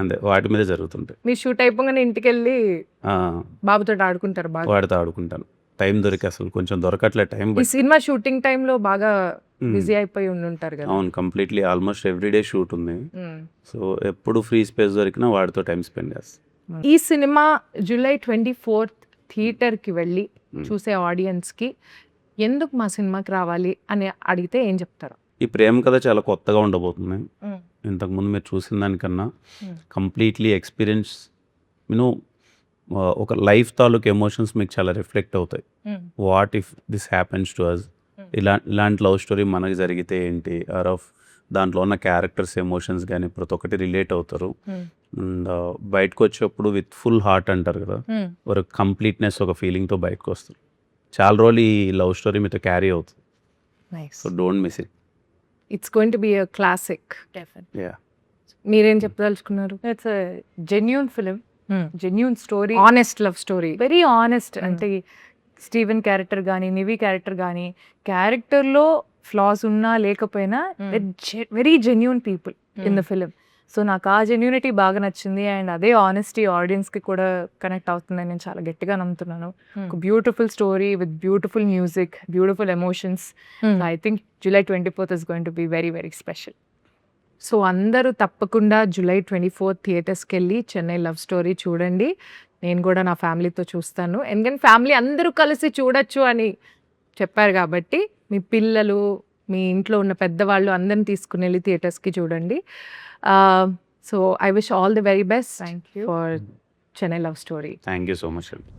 అంతే, వాటి మీద జరుగుతుంటాయి. మీ షూట్ అయిపోగానే ఇంటికి వెళ్ళి ఆ, బాబుతో ఆడుకుంటారు బాగా? వాడితో ఆడుకుంటాను. టైం దొరికి అసలు కొంచెం దొరకట్లే టైం. ఈ సినిమా షూటింగ్ టైంలో బాగా బిజీ అయిపోయి ఉంటారు కదా. అవును, కంప్లీట్లీ ఆల్మోస్ట్ ఎవ్రీడే షూట్ ఉంది. సో ఎప్పుడు ఫ్రీ స్పేస్ దొరికినా వాడితో టైం స్పెండ్ చేస్తాను. ఈ సినిమా July 24th థియేటర్కి వెళ్ళి చూసే ఆడియన్స్కి ఎందుకు మా సినిమాకి రావాలి అని అడిగితే ఏం చెప్తారు? ఈ ప్రేమ కథ చాలా కొత్తగా ఉండబోతుంది. ఇంతకుముందు మీరు చూసిన దానికన్నా కంప్లీట్లీ ఎక్స్పీరియన్స్ యూనో ఒక లైఫ్ తాలూకు ఎమోషన్స్ మీకు చాలా రిఫ్లెక్ట్ అవుతాయి. What if this happens to us, ఇలాంటి లవ్ స్టోరీ మనకి జరిగితే ఏంటి, ఆర్ ఆఫ్ దాంట్లో ఉన్న క్యారెక్టర్స్ ఎమోషన్స్ కానీ ప్రతి ఒక్కటి రిలేట్ అవుతారు. అండ్ బయటకు వచ్చేప్పుడు విత్ ఫుల్ హార్ట్ అంటారు కదా, ఒక కంప్లీట్నెస్, ఒక ఫీలింగ్తో బయటకు వస్తారు. చాలా రోజులు ఈ లవ్ స్టోరీ మీతో క్యారీ అవుతుంది. So don't miss it. It's going to be a classic. Yeah, మీరేం చెప్పదలుచుకున్నారు? It's genuine film, genuine story, honest love story, very honest. అంటే స్టీవెన్ క్యారెక్టర్ కానీ నివి క్యారెక్టర్ కానీ, క్యారెక్టర్లో ఫ్లాస్ ఉన్నా లేకపోయినా very genuine people in the film. So నాకు ఆ జెన్యూనిటీ బాగా నచ్చింది అండ్ అదే ఆనెస్టీ ఆడియన్స్కి కూడా కనెక్ట్ అవుతుందని నేను చాలా గట్టిగా నమ్ముతున్నాను. ఒక beautiful story with beautiful music, beautiful emotions. I think July 24th is going to be very, very special. So అందరూ తప్పకుండా July 24th థియేటర్స్కి వెళ్ళి చెన్నై లవ్ స్టోరీ చూడండి. నేను కూడా నా ఫ్యామిలీతో చూస్తాను, ఎందుకంటే ఫ్యామిలీ అందరూ కలిసి చూడొచ్చు అని చెప్పారు కాబట్టి మీ పిల్లలు, మీ ఇంట్లో ఉన్న పెద్దవాళ్ళు అందరిని తీసుకుని వెళ్ళి థియేటర్స్కి చూడండి. So I wish all the very best thank you for Chennai love story. Thank you so much అండి.